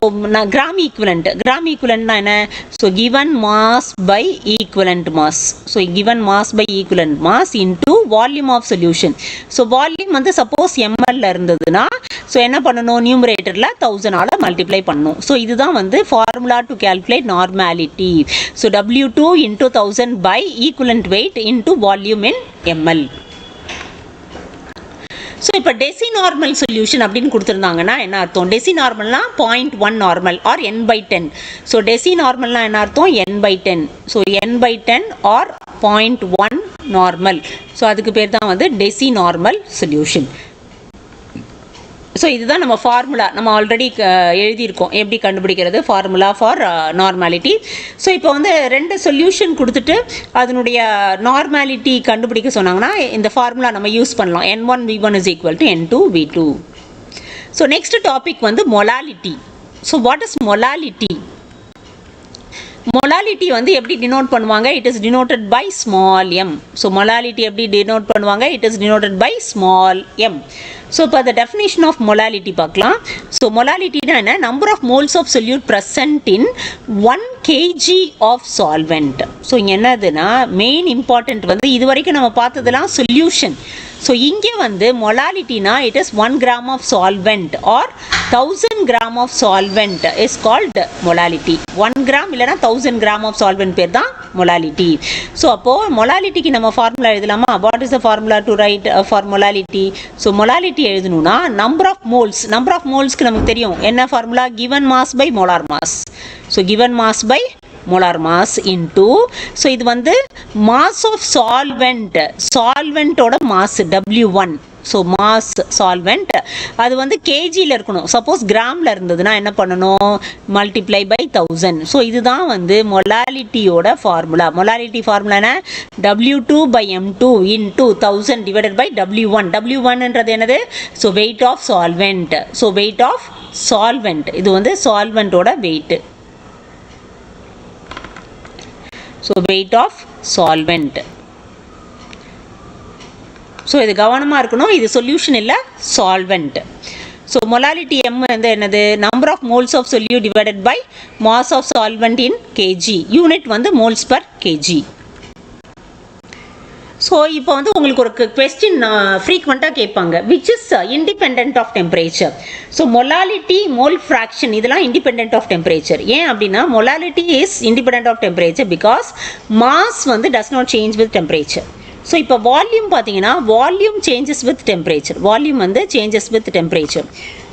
கிராம் ஈக்குவலண்ட்னா என்ன? So given mass by equivalent mass. So given mass by equivalent mass into volume of solution. So volume வந்து சப்போஸ் ml இருந்ததுன்னா ஸோ என்ன பண்ணணும்? நியூமரேட்டரில் 1000ஆல் மல்டிப்ளை பண்ணணும். ஸோ இதுதான் வந்து formula to calculate normality. So W2 × 1000 by equivalent weight into volume in ml. So இப்போ டெசி நார்மல் சொல்யூஷன் அப்படின்னு கொடுத்துருந்தாங்கன்னா என்ன அர்த்தம்? டெசி நார்மல்னா 0.1 normal or n/10. So deci நார்மல்னா என்ன அர்த்தம்? n/10. So n/10 R 0.1 normal. So அதுக்கு பேர் தான் வந்து டெசி நார்மல் சொல்யூஷன். ஸோ இதுதான் நம்ம ஃபார்முலா, நம்ம ஆல்ரெடி எழுதியிருக்கோம் எப்படி கண்டுபிடிக்கிறது, ஃபார்முலா ஃபார் நார்மாலிட்டி. ஸோ இப்போ வந்து 2 சொல்யூஷன் கொடுத்துட்டு அதனுடைய நார்மாலிட்டி கண்டுபிடிக்க சொன்னாங்கன்னா இந்த ஃபார்முலா நம்ம யூஸ் பண்ணலாம். N1V1 = N2V2. So next topic வந்து molality. So what is molality? Molality வந்து எப்படி டினோட் பண்ணுவாங்க? It is denoted by small m. So molality எப்படி டினோட் பண்ணுவாங்க? It is denoted by small m. So இப்போ அந்த டெஃபினேஷன் ஆஃப் மொலாலிட்டி பார்க்கலாம். ஸோ மொலாலிட்டினா என்ன? Number of moles of solute present in 1 kg of solvent. So இங்கே என்னதுன்னா மெயின் இம்பார்ட்டன்ட் வந்து இது வரைக்கும் நம்ம பார்த்ததெல்லாம் சொல்யூஷன். ஸோ இங்கே வந்து மொலாலிட்டினா it is 1 gram of solvent or 1000 gram of solvent is called molality. 1 gram இல்லைனா 1000 gram ஆஃப் சால்வெண்ட் பேர் தான் மொலாலிட்டி. ஸோ அப்போது மொலாலிட்டிக்கு நம்ம ஃபார்முலா எழுதலாமா? What is the formula to write for molality? So molality எழுதணும்னா நம்பர் ஆஃப் மோல்ஸ்க்கு நமக்கு தெரியும் என்ன formula? Given mass by molar mass. So given mass by molar mass into, so இது வந்து mass of solvent, solvent ஓட mass W1, so mass solvent அது வந்து kgல இருக்கணும். சப்போஸ் கிராம்ல இருந்ததுன்னா என்ன பண்ணணும், மல்டிப்ளை பை 1000. ஸோ இதுதான் வந்து மொலாலிட்டியோட ஃபார்முலா. மொலாலிட்டி ஃபார்முலானா W2 by M2 into 1000 divided by W1. W1ன்றது என்னது, so weight of solvent. So weight of solvent, இது வந்து சால்வெண்ட்டோட weight. So weight of solvent. So இது கவனமாக இருக்கணும், இது சொல்யூஷன் இல்லை, சால்வெண்ட். ஸோ மொலாலிட்டி M வந்து என்னது, number of moles of solute divided by mass of solvent in kg. Unit வந்து மோல்ஸ் பர் கேஜி. ஸோ இப்போ வந்து உங்களுக்கு ஒரு கொஸ்டின் ஃப்ரீக்வெண்ட்டாக கேட்பாங்க, which is independent of temperature. So molality, mole fraction இதெல்லாம் இண்டிபெண்ட் ஆஃப் டெம்பரேச்சர். ஏன் அப்படின்னா molality is independent of temperature because mass வந்து does not change with temperature. So இப்போ வால்யூம் பார்த்தீங்கன்னா volume changes with temperature. Volume வந்து changes with temperature.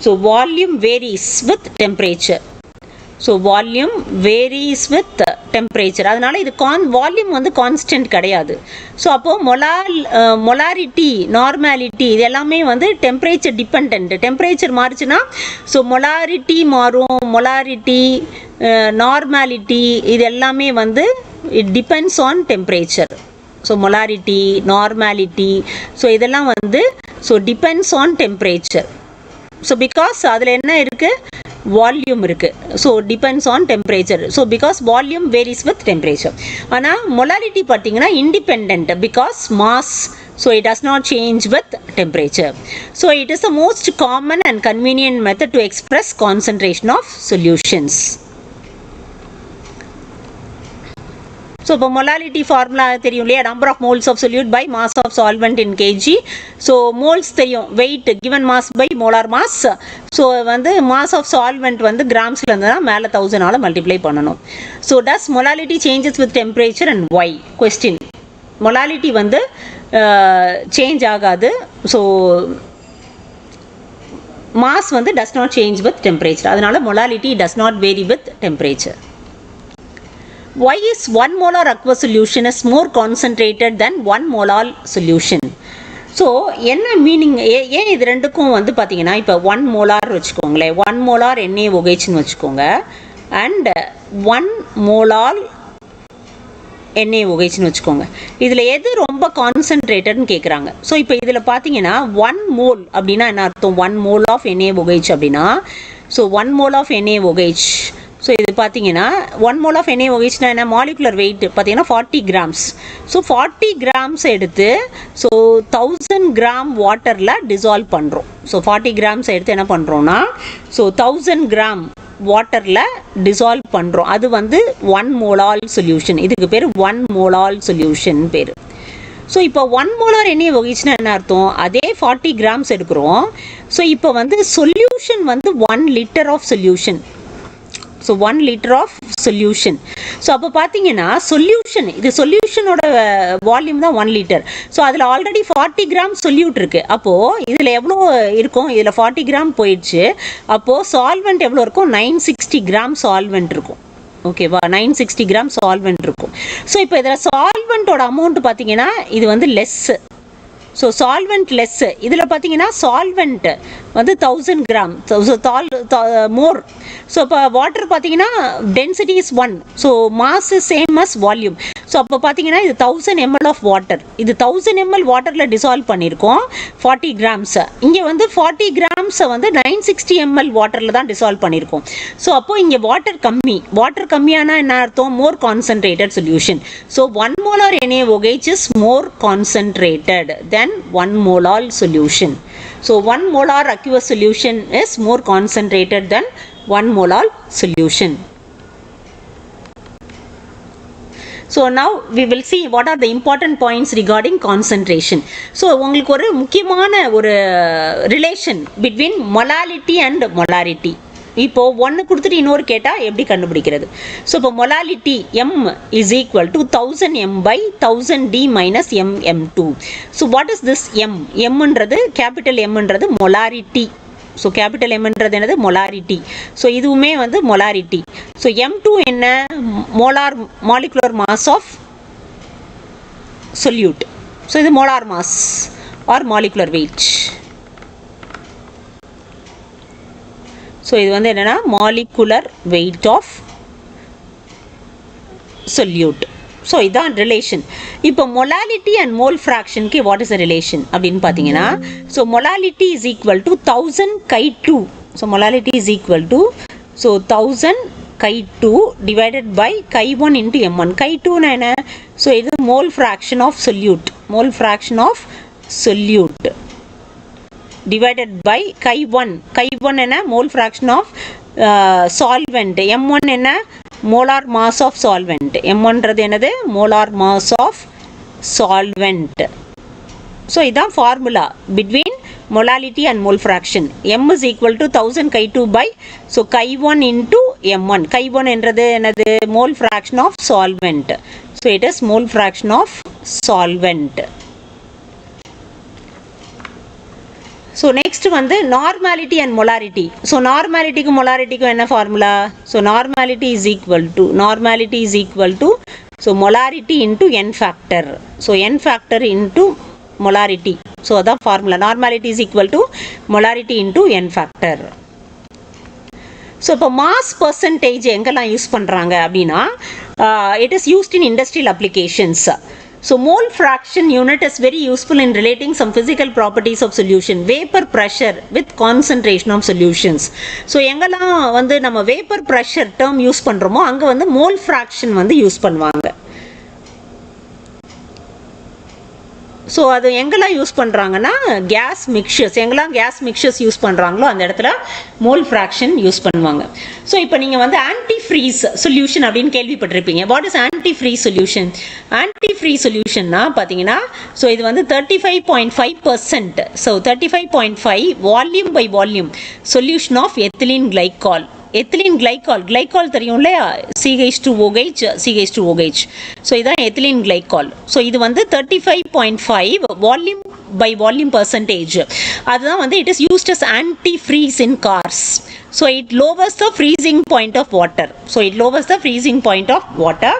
So volume varies with temperature. So volume varies with temperature. அதனால இது வால்யூம் வந்து கான்ஸ்டன்ட் கிடையாது. ஸோ அப்போது மொலாரிட்டி, நார்மாலிட்டி இது எல்லாமே வந்து டெம்பரேச்சர் டிபெண்ட். டெம்பரேச்சர் மாறுச்சுன்னா ஸோ மொலாரிட்டி மாறும். மொலாரிட்டி, நார்மாலிட்டி இது எல்லாமே வந்து it depends on temperature. So molarity, normality so இதெல்லாம் வந்து so depends on temperature. So because அதில் என்ன இருக்குது, வால்யூம் இருக்குது. So depends on temperature. So because volume varies with temperature. ஆனால் மொலாலிட்டி பார்த்தீங்கன்னா independent because mass, so it does not change with temperature. So it is the most common and convenient method to express concentration of solutions. So இப்போ மொலாலிட்டி ஃபார்முலா தெரியும் இல்லையா, number of moles of solute by mass of solvent in KG. So moles தெரியும், weight given mass by molar mass. So வந்து மாஸ் ஆஃப் சால்வெண்ட் வந்து கிராம்ஸில் இருந்ததுன்னா மேலே 1000ஆல் மல்டிப்ளை பண்ணணும். So does molality changes with temperature and why. Question, molality வந்து சேஞ்ச் ஆகாது. ஸோ மாஸ் வந்து does not change with temperature. அதனால molality does not vary with temperature. Why is 1 molar aqueous solution is more concentrated than 1 molar solution? So என்ன மீனிங், ஏன் இது ரெண்டுக்கும் வந்து பார்த்தீங்கன்னா இப்போ 1 molar வச்சுக்கோங்களேன், 1 molar NaOHன்னு வச்சுக்கோங்க அண்ட் 1 molar NaOHன்னு வச்சுக்கோங்க. இதில் எது ரொம்ப கான்சன்ட்ரேட்டட்னு கேட்குறாங்க. ஸோ இப்போ இதில் பார்த்தீங்கன்னா 1 mole அப்படின்னா என்ன அர்த்தம், 1 mole of NaOH அப்படின்னா so 1 mole of NaOH. So இது பார்த்தீங்கன்னா 1 mole of NaOHனா என்ன, மாலிகுலர் வெயிட் பார்த்தீங்கன்னா 40 கிராம்ஸ். ஸோ 40 கிராம்ஸ் எடுத்து ஸோ 1000 கிராம் வாட்டரில் டிசால்வ் பண்ணுறோம். ஸோ 40 கிராம்ஸ் எடுத்து என்ன பண்ணுறோன்னா ஸோ 1000 கிராம் வாட்டரில் டிசால்வ் பண்ணுறோம். அது வந்து 1 molar சொல்யூஷன். இதுக்கு பேர் 1 molar சொல்யூஷன் பேர். ஸோ இப்போ 1 molar NaOHனா என்ன அர்த்தம், அதே 40 கிராம்ஸ் எடுக்கிறோம். ஸோ இப்போ வந்து சொல்யூஷன் வந்து 1 liter of solution. So 1 liter of solution. So அப்போ பார்த்தீங்கன்னா சொல்யூஷன், இது சொல்யூஷனோட வால்யூம் தான் 1 liter. ஸோ அதில் ஆல்ரெடி 40 கிராம் சொல்யூட் இருக்குது. அப்போது இதில் எவ்வளோ இருக்கும், இதில் 40 கிராம் போயிடுச்சு. அப்போது சால்வெண்ட் எவ்வளோ இருக்கும், 960 கிராம் சால்வெண்ட் இருக்கும். ஓகேவா, 960 கிராம் சால்வெண்ட் இருக்கும். ஸோ இப்போ இதில் சால்வெண்ட்டோட அமௌண்ட் பார்த்தீங்கன்னா இது வந்து லெஸ்ஸு. So solvent less. இதில் பார்த்தீங்கன்னா சால்வெண்ட் வந்து 1000 கிராம், மோர். ஸோ இப்போ வாட்டர் பார்த்தீங்கன்னா density is 1. So mass is same as volume. So அப்போ பார்த்தீங்கன்னா இது 1000 ml ஆஃப் வாட்டர். இது 1000 ml வாட்டரில் டிசால்வ் பண்ணியிருக்கோம் 40 கிராம்ஸை. இங்கே வந்து 40 கிராம்ஸை வந்து 960 ml வாட்டரில் தான் டிசால்வ் பண்ணியிருக்கோம். ஸோ அப்போது இங்கே வாட்டர் கம்மி. வாட்டர் கம்மியானா என்ன அர்த்தம், more concentrated solution. So 1 molar NaOH is more concentrated than 1 molar solution. So 1 molar aqueous solution is more concentrated than 1 molar solution. So now we will see what are the important points regarding concentration. So உங்களுக்கு ஒரு முக்கியமான ஒரு relation between molality and molarity. இப்போ ஒன்று கொடுத்துட்டு இன்னொரு கேட்டால் எப்படி கண்டுபிடிக்கிறது. ஸோ இப்போ molality M is equal to 1000 M by 1000 D minus MM2. So what is this M? Mன்றது கேபிட்டல் Mன்றது மொலாரிட்டி. ஸோ கேபிட்டல் Mன்றது என்னது, மொலாரிட்டி. ஸோ இதுவுமே வந்து மொலாரிட்டி. ஸோ M2 என்ன molar molecular mass of solute. So இது molar mass or molecular weight. So இது வந்து என்னென்னா molecular weight of solute. So இதுதான் ரிலேஷன். இப்போ மொலாலிட்டி அண்ட் மோல் ஃப்ராக்ஷனுக்கு வாட் இஸ் த ரிலேஷன் அப்படின்னு பார்த்தீங்கன்னா, so molality is equal to 1000 K2. So molality is equal to 1000 K2 divided by K1 into M1. K2 னா என்ன? ஸோ இது mole fraction of solute. Mole fraction of solute divided by K1. K1 என்ன? Mole fraction of solvent. M1 என்ன? molar mass of solvent. M1ன்றது என்னது? molar mass of solvent. So இதான் formula between molality and mole fraction. M is equal to 1000 K2 by so K1 into M1. K1 என்றது என்னது? mole fraction of solvent. So it is mole fraction of solvent. So next வந்து normality and molarity. So normality க்கு molarity க்கு என்ன formula? So normality is equal to so molarity into n factor. So n factor into molarity. So அதான் formula. Normality is equal to molarity into n factor. So இப்போ mass percentage எங்கெல்லாம் யூஸ் பண்ணுறாங்க அப்படின்னா, it is used in industrial applications. So mole fraction unit is very useful in relating some physical properties of solution. Vapor pressure with concentration of solutions. So எங்கெல்லாம் வந்து நம்ம vapor pressure term யூஸ் பண்ணுறோமோ அங்கே வந்து mole fraction வந்து யூஸ் பண்ணுவாங்க. ஸோ அது எங்கெல்லாம் யூஸ் பண்ணுறாங்கன்னா கேஸ் மிக்சர்ஸ், எங்கெல்லாம் கேஸ் மிக்சர்ஸ் யூஸ் பண்ணுறாங்களோ அந்த இடத்துல மோல் ஃப்ராக்ஷன் யூஸ் பண்ணுவாங்க. ஸோ இப்போ நீங்கள் வந்து ஆன்டி ஃப்ரீஸ் சொல்யூஷன் அப்படின்னு கேள்விப்பட்டிருப்பீங்க. What is anti free solution? Anti free சொல்யூஷன்னா பார்த்தீங்கன்னா, ஸோ இது வந்து 35.5%. So 35.5 volume by volume solution of ethylene glycol. Ethylene glycol தெரியும் இல்லையா? CH2OH CH2OH. ஸோ இதான் எத்திலீன் கிளைகால். ஸோ இது வந்து 35.5 வால்யூம் பை வால்யூம் பர்சன்டேஜ். அதுதான் வந்து it is used as antifreeze in cars. So it lowers the freezing point of water. So it lowers the freezing point of water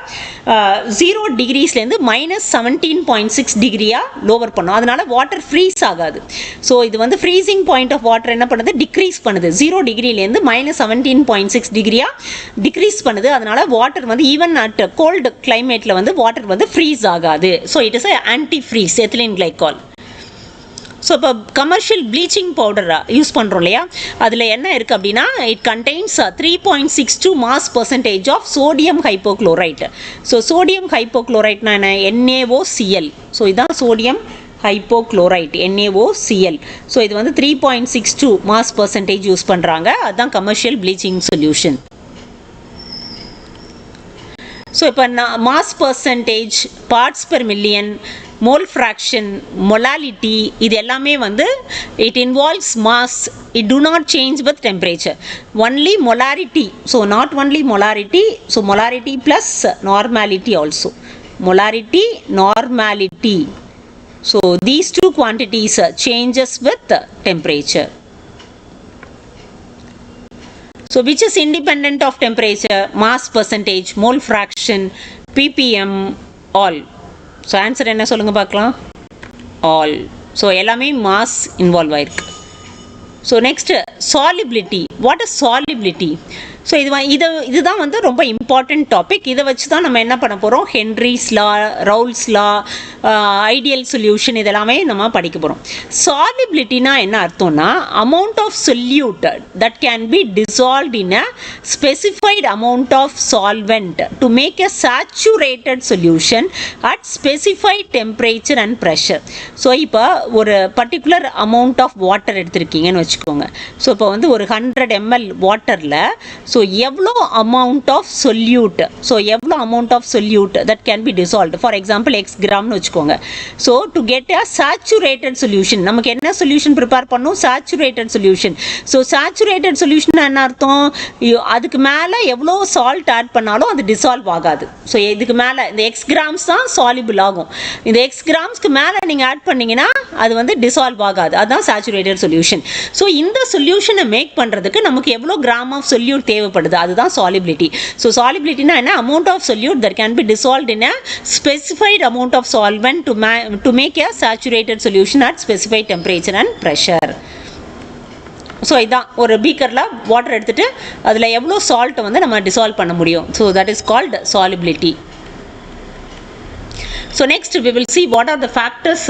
0 டிகிரிஸ்லேருந்து -17.6 டிகிரியாக லோவர் பண்ணும். அதனால வாட்டர் ஃப்ரீஸ் ஆகாது. ஸோ இது வந்து ஃப்ரீசிங் பாயிண்ட் ஆஃப் வாட்டர் என்ன பண்ணுது? டிக்ரீஸ் பண்ணுது. 0 டிகிரிலேருந்து -17.6 டிகிரியாக டிக்ரீஸ் பண்ணுது. அதனால வாட்டர் வந்து ஈவன் அட் கோல்டு கிளைமேட்டில் வந்து வாட்டர் வந்து ஃப்ரீஸ் ஆகாது. So it is antifreeze ethylene glycol. So இப்போ கமர்ஷியல் ப்ளீச்சிங் பவுடர் யூஸ் பண்ணுறோம் இல்லையா? அதில் என்ன இருக்குது அப்படின்னா, it contains 3.62 mass percentage of sodium hypochlorite. So sodium ஹைப்போக்ளோரைட்னா என்ன? NaOCl. ஸோ இதுதான் சோடியம் ஹைப்போக்ளோரைட் NaOCl. ஸோ இது வந்து 3.62 மாஸ் பர்சன்டேஜ் யூஸ் பண்ணுறாங்க. அதுதான் கமர்ஷியல் ப்ளீச்சிங் சொல்யூஷன். ஸோ இப்போ mass percentage, parts per million, mole fraction, molality, இது எல்லாமே வந்து it involves mass. It to not change with temperature. Only molarity. So not only molarity. So molarity plus normality also. Molarity, normality. So these two quantities changes with temperature. So which is independent of temperature? Mass percentage, mole fraction, ppm, all. So answer என்ன சொல்லுங்க பார்க்கலாம்? All. So எல்லாமே mass involve ஆயிருக்கு. So next solubility. What is solubility? So இதுதான் வந்து ரொம்ப இம்பார்ட்டண்ட் டாபிக். இதை வச்சு தான் நம்ம என்ன பண்ண போகிறோம்? Henry's law, Raoult's law, ideal solution இதெல்லாமே நம்ம படிக்க போகிறோம். சாலிபிலிட்டினா என்ன அர்த்தம்னா, amount of solute that can be dissolved in a specified amount of solvent to make a saturated solution at specified temperature and pressure. So இப்போ ஒரு பர்டிகுலர் அமௌண்ட் ஆஃப் வாட்டர் எடுத்திருக்கீங்கன்னு வச்சுக்கோங்க. ஸோ இப்போ வந்து ஒரு 100 ml வாட்டரில் ஸோ எவ்வளோ அமௌண்ட் ஆஃப் சொல்யூட், ஸோ எவ்வளோ amount of solute that can be dissolved. For example X கிராம்னு வச்சுக்கோங்க. So to get a saturated solution, நமக்கு என்ன சொல்யூஷன் ப்ரிப்பேர் பண்ணும்? Saturated solution. So saturated solution என்ன அர்த்தம்? அதுக்கு மேலே எவ்வளோ சால்ட் ஆட் பண்ணாலும் அது டிசால்வ் ஆகாது. ஸோ இதுக்கு மேலே இந்த X கிராம்ஸ் தான் சாலிபிள் ஆகும். இந்த X கிராம்ஸ்க்கு மேலே நீங்கள் ஆட் பண்ணிங்கன்னா அது வந்து டிசால்வ் ஆகாது. அதுதான் சேச்சுரேட்டட் சொல்யூஷன். ஸோ இந்த சொல்யூஷனை மேக் பண்ணுறதுக்கு நமக்கு எவ்வளோ கிராம் ஆஃப் சொல்யூட் தேவை தேவைப்படுது, அதுதான் solubility. ஸோ solubilityனா என்ன? amount of solute that can be dissolved in a specified amount of solvent to make a saturated solution at specified temperature and pressure. So இதான் ஒரு பீக்கரில் வாட்டர் எடுத்துகிட்டு அதில் எவ்வளோ சால்ட்டை வந்து நம்ம டிசால்வ் பண்ண முடியும். So that is called solubility. So next we will see what are the factors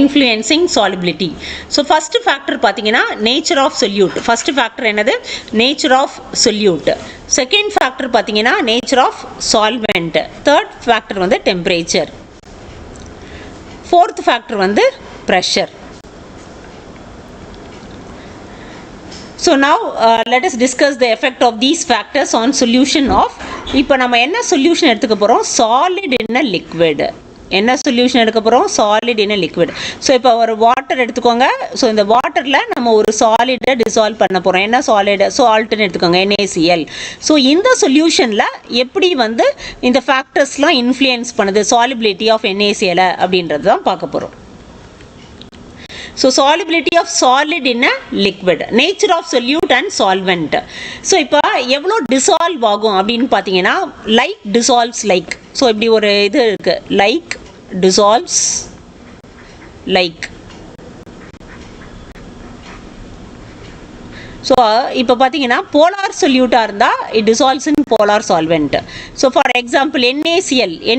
influencing solubility. So first factor பார்த்தீங்கன்னா nature of solute. First factor என்னது? nature of solute. Second factor பார்த்தீங்கன்னா nature of solvent. Third factor வந்து temperature. Fourth factor வந்து pressure. So now let us discuss the effect of these factors on solution of. இப்போ நம்ம என்ன solution எடுத்துக்க போகிறோம்? solid in a liquid. என்ன சொல்யூஷன் எடுக்க போகிறோம்? சாலிட் இன் லிக்விட். ஸோ இப்போ ஒரு வாட்டர் எடுத்துக்கோங்க. ஸோ இந்த வாட்டரில் நம்ம ஒரு சாலிடை டிசால்வ் பண்ண போகிறோம். என்ன சாலிட்? சால்ட்னு எடுத்துக்கோங்க, NaCl. ஸோ இந்த சொல்யூஷனில் எப்படி வந்து இந்த ஃபேக்டர்ஸ்லாம் இன்ஃப்ளூயன்ஸ் பண்ணுது சாலிபிலிட்டி ஆஃப் NaCl அப்படின்றது தான் பார்க்க போகிறோம். So solubility of solid in a liquid, nature of solute and solvent. So இப்போ எவ்வளோ dissolve ஆகும் அப்படின்னு பார்த்தீங்கன்னா like dissolves like. ஸோ இப்படி ஒரு இது இருக்கு, like dissolves like. ஸோ இப்போ பார்த்தீங்கன்னா போலார் சொல்யூட்டாக இருந்தால் it dissolves in polar solvent. So for example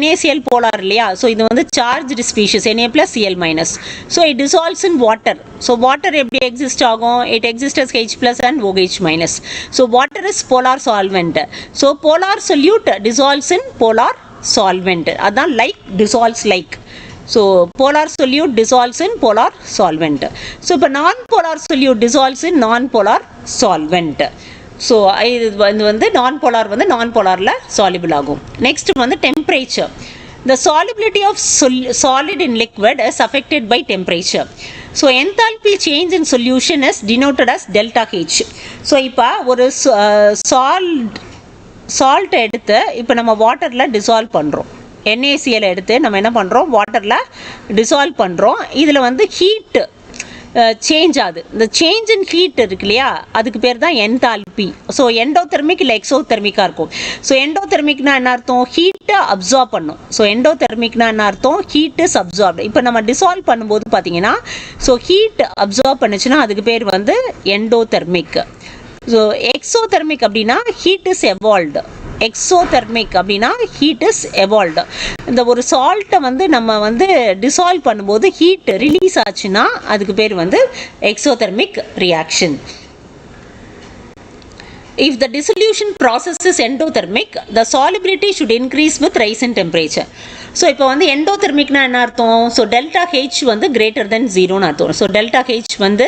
NaCl polar இல்லையா? ஸோ இது வந்து charged species Na+Cl-. So it dissolves in water. So water எப்படி எக்ஸிஸ்ட் ஆகும்? It exist as H+ and OH-. So water is polar solvent. So polar solute dissolves in polar solvent. அதுதான் like dissolves like. So polar solute dissolves in polar solvent. So இப்போ non-polar solute dissolves in non-polar solvent. So இது வந்து non-polar வந்து non-polarல soluble ஆகும். நெக்ஸ்ட் வந்து temperature. The solubility of solid in liquid is affected by temperature. So enthalpy change in solution is denoted as delta H. So இப்போ ஒரு salt எடுத்து இப்போ நம்ம வாட்டரில் டிசால்வ் பண்ணுறோம். NaCl எடுத்து நம்ம என்ன பண்ணுறோம்? வாட்டரில் டிசால்வ் பண்ணுறோம். இதில் வந்து ஹீட் சேஞ்ச் ஆகுது. இந்த சேஞ்ச் இன் ஹீட் இருக்கு இல்லையா, அதுக்கு பேர் தான் என்தால்பி. ஸோ எண்டோதெர்மிக் இல்லை எக்ஸோதெர்மிக்காக இருக்கும். ஸோ எண்டோதெர்மிக்னா என்ன அர்த்தம்? ஹீட்டை அப்சார்ப் பண்ணும். ஸோ எண்டோதெர்மிக்னா என்ன அர்த்தம்? Heat is absorbed. இப்போ நம்ம டிசால்வ் பண்ணும்போது பார்த்தீங்கன்னா ஸோ ஹீட் அப்சார்ப் பண்ணுச்சுன்னா அதுக்கு பேர் வந்து எண்டோதெர்மிக். ஸோ எக்ஸோதெர்மிக் அப்படின்னா ஹீட் இஸ் எவால்வ்டு. எக்ஸோதெர்மிக் அப்படின்னா ஹீட் இஸ் எவால்வ்டு. இந்த ஒரு சால்ட்டை வந்து நம்ம வந்து டிசால்வ் பண்ணும்போது ஹீட் ரிலீஸ் ஆச்சுன்னா அதுக்கு பேர் வந்து exothermic reaction. If the dissolution process is endothermic, the solubility should increase with rise in temperature. So இப்போ வந்து எண்டோதெர்மிக்னா என்ன அர்த்தம்? ஸோ டெல்டா ஹெச் வந்து கிரேட்டர் தென் ஜீரோன்னு அர்த்தம். ஸோ டெல்டா ஹெச் வந்து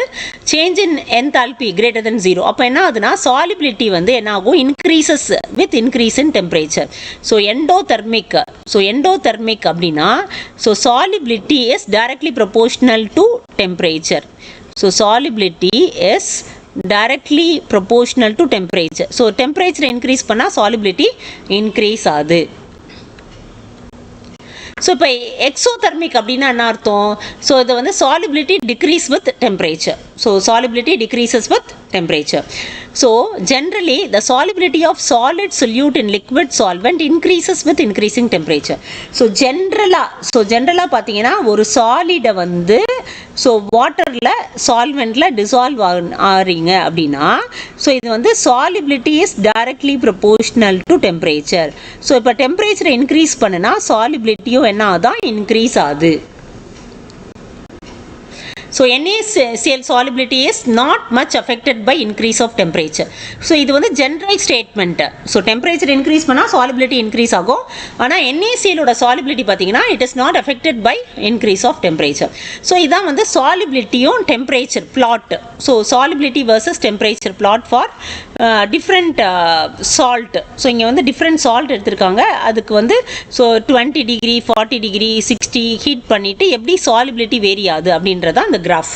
change in enthalpy greater than zero. அப்போ என்ன ஆகுதுன்னா சாலிபிலிட்டி வந்து என்ன ஆகும்? Increases with increase in temperature. So endothermic அப்படின்னா so solubility is directly proportional to temperature. So solubility is directly proportional to temperature. So temperature increase பண்ணா solubility increase ஆகுது. ஸோ இப்போ எக்ஸோதெர்மிக் அப்படின்னா என்ன அர்த்தம்? ஸோ இது வந்து solubility decrease with temperature. So solubility decreases with temperature. So generally the solubility of solid solute in liquid solvent increases with increasing temperature. So ஜென்ரலாக பார்த்தீங்கன்னா ஒரு சாலிடை வந்து ஸோ வாட்டரில் சால்வெண்ட்டில் டிசால்வ் ஆகிறீங்க அப்படின்னா ஸோ இது வந்து solubility is directly proportional to temperature. So இப்போ டெம்பரேச்சரை இன்க்ரீஸ் பண்ணுனா சாலிபிலிட்டியும் என்ன ஆகுதான்? இன்க்ரீஸ் ஆகுது. So NaCl solubility is not much affected by increase of temperature. So இது வந்து general statement. So temperature increase பண்ணா solubility increase ஆகும். ஆனால் NaCl ஓட solubility பார்த்தீங்கன்னா it is not affected by increase of temperature. So இதான் வந்து solubilityயும் temperature plot. So solubility versus temperature plot for different salt. So இங்கே வந்து different salt எடுத்திருக்காங்க. அதுக்கு வந்து so 20 degree 40 degree 60 ஹீட் பண்ணிட்டு எப்படி solubility வேரி ஆகுது அப்படின்றதான் அந்த graph.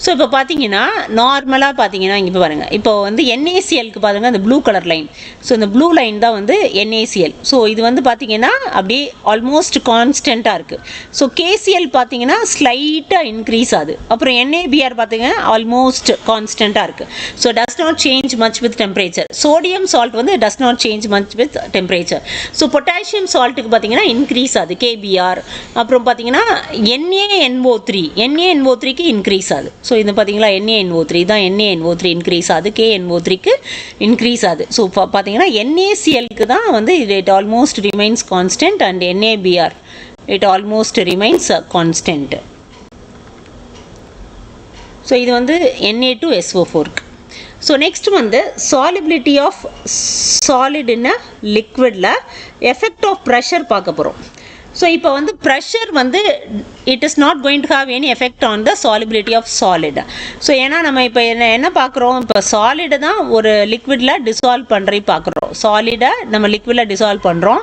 ஸோ இப்போ பார்த்தீங்கன்னா நார்மலாக பார்த்தீங்கன்னா இங்கே பாருங்கள், இப்போ வந்து NaClக்கு பாருங்கள் அந்த ப்ளூ கலர் லைன். ஸோ இந்த ப்ளூ லைன் தான் வந்து NaCl. ஸோ இது வந்து பார்த்தீங்கன்னா அப்படியே ஆல்மோஸ்ட் கான்ஸ்டண்ட்டாக இருக்குது. ஸோ KCl பார்த்தீங்கன்னா ஸ்லைட்டாக இன்க்ரீஸ் ஆகுது. அப்புறம் NaBr பார்த்தீங்கன்னா ஆல்மோஸ்ட் கான்ஸ்டண்ட்டாக இருக்குது. So does not change much with temperature. Sodium salt வந்து does not change much with temperature. So potassium சால்ட்டுக்கு பார்த்தீங்கன்னா இன்க்ரீஸ் ஆகுது KBr. அப்புறம் பார்த்தீங்கன்னா NaNO3க்கு இன்க்ரீஸ் ஆகுது. ஸோ இது பார்த்தீங்களா NaNO3 தான், NaNO3 இன்க்ரீஸ் ஆகுது, KNO3க்கு இன்க்ரீஸ் ஆகுது. ஸோ பார்த்தீங்கன்னா NaClக்கு தான் வந்து it almost remains constant and NaBr it almost remains constant. So இது வந்து Na2SO4க்கு. ஸோ நெக்ஸ்ட் வந்து solubility of solid in a லிக்விடில் எஃபெக்ட் ஆஃப் ப்ரெஷர் பார்க்க போகிறோம். ஸோ இப்போ வந்து ப்ரெஷர் வந்து it is not going to have any effect on the solubility of solid. So ஏன்னா நம்ம இப்போ என்ன பார்க்குறோம், இப்போ சாலிடை தான் ஒரு லிக்விடில் டிசால்வ் பண்ணுறி பார்க்குறோம். சாலிடை நம்ம லிக்விடில் டிசால்வ் பண்ணுறோம்.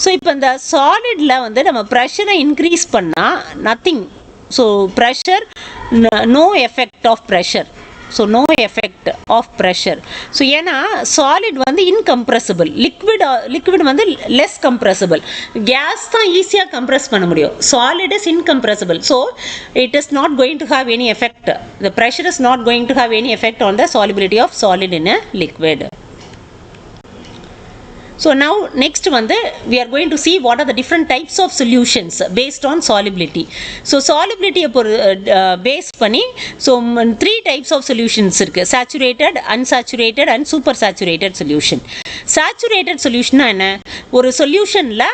ஸோ இப்போ இந்த சாலிடில் வந்து நம்ம ப்ரெஷரை இன்க்ரீஸ் பண்ணால் nothing. So pressure no effect of pressure. So no effect of pressure. So ஏன்னா சாலிட் வந்து இன்கம்ப்ரெசிபிள், லிக்விட் வந்து லெஸ் கம்ப்ரெசிபிள். கேஸ் தான் ஈஸியாக கம்ப்ரெஸ் பண்ண முடியும், solid is incompressible. So it is not going to have any effect, the pressure is not going to have any effect on the solubility of solid in a liquid. So now next வந்து we are going to see what are the different types of solutions based on solubility. So solubility base பண்ணி so 3 types of solutions இருக்கு: saturated, unsaturated and supersaturated solution. Saturated solution என்ன, ஒரு சொல்யூஷன்ல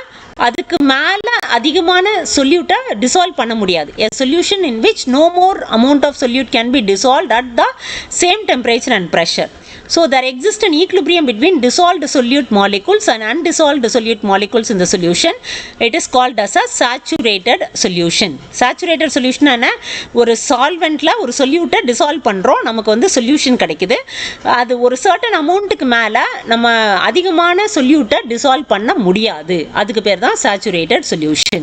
அதுக்கு மேலே அதிகமான சொல்யூட்டை டிசால்வ் பண்ண முடியாது. A solution in which no more amount of solute can be dissolved at the same temperature and pressure. So there exists an equilibrium between dissolved solute molecules and undissolved solute molecules in the solution. It is called as a saturated solution. Saturated solution என்ன, ஒரு சால்வெண்ட்ல ஒரு சொல்யூட்டை டிசால்வ் பண்ணுறோம், நமக்கு வந்து சொல்யூஷன் கிடைக்குது. அது ஒரு சர்டன் அமௌண்ட்டுக்கு மேலே நம்ம அதிகமான சொல்யூட்டை டிசால்வ் பண்ண முடியாது, அதுக்கு பேர் தான் saturated solution.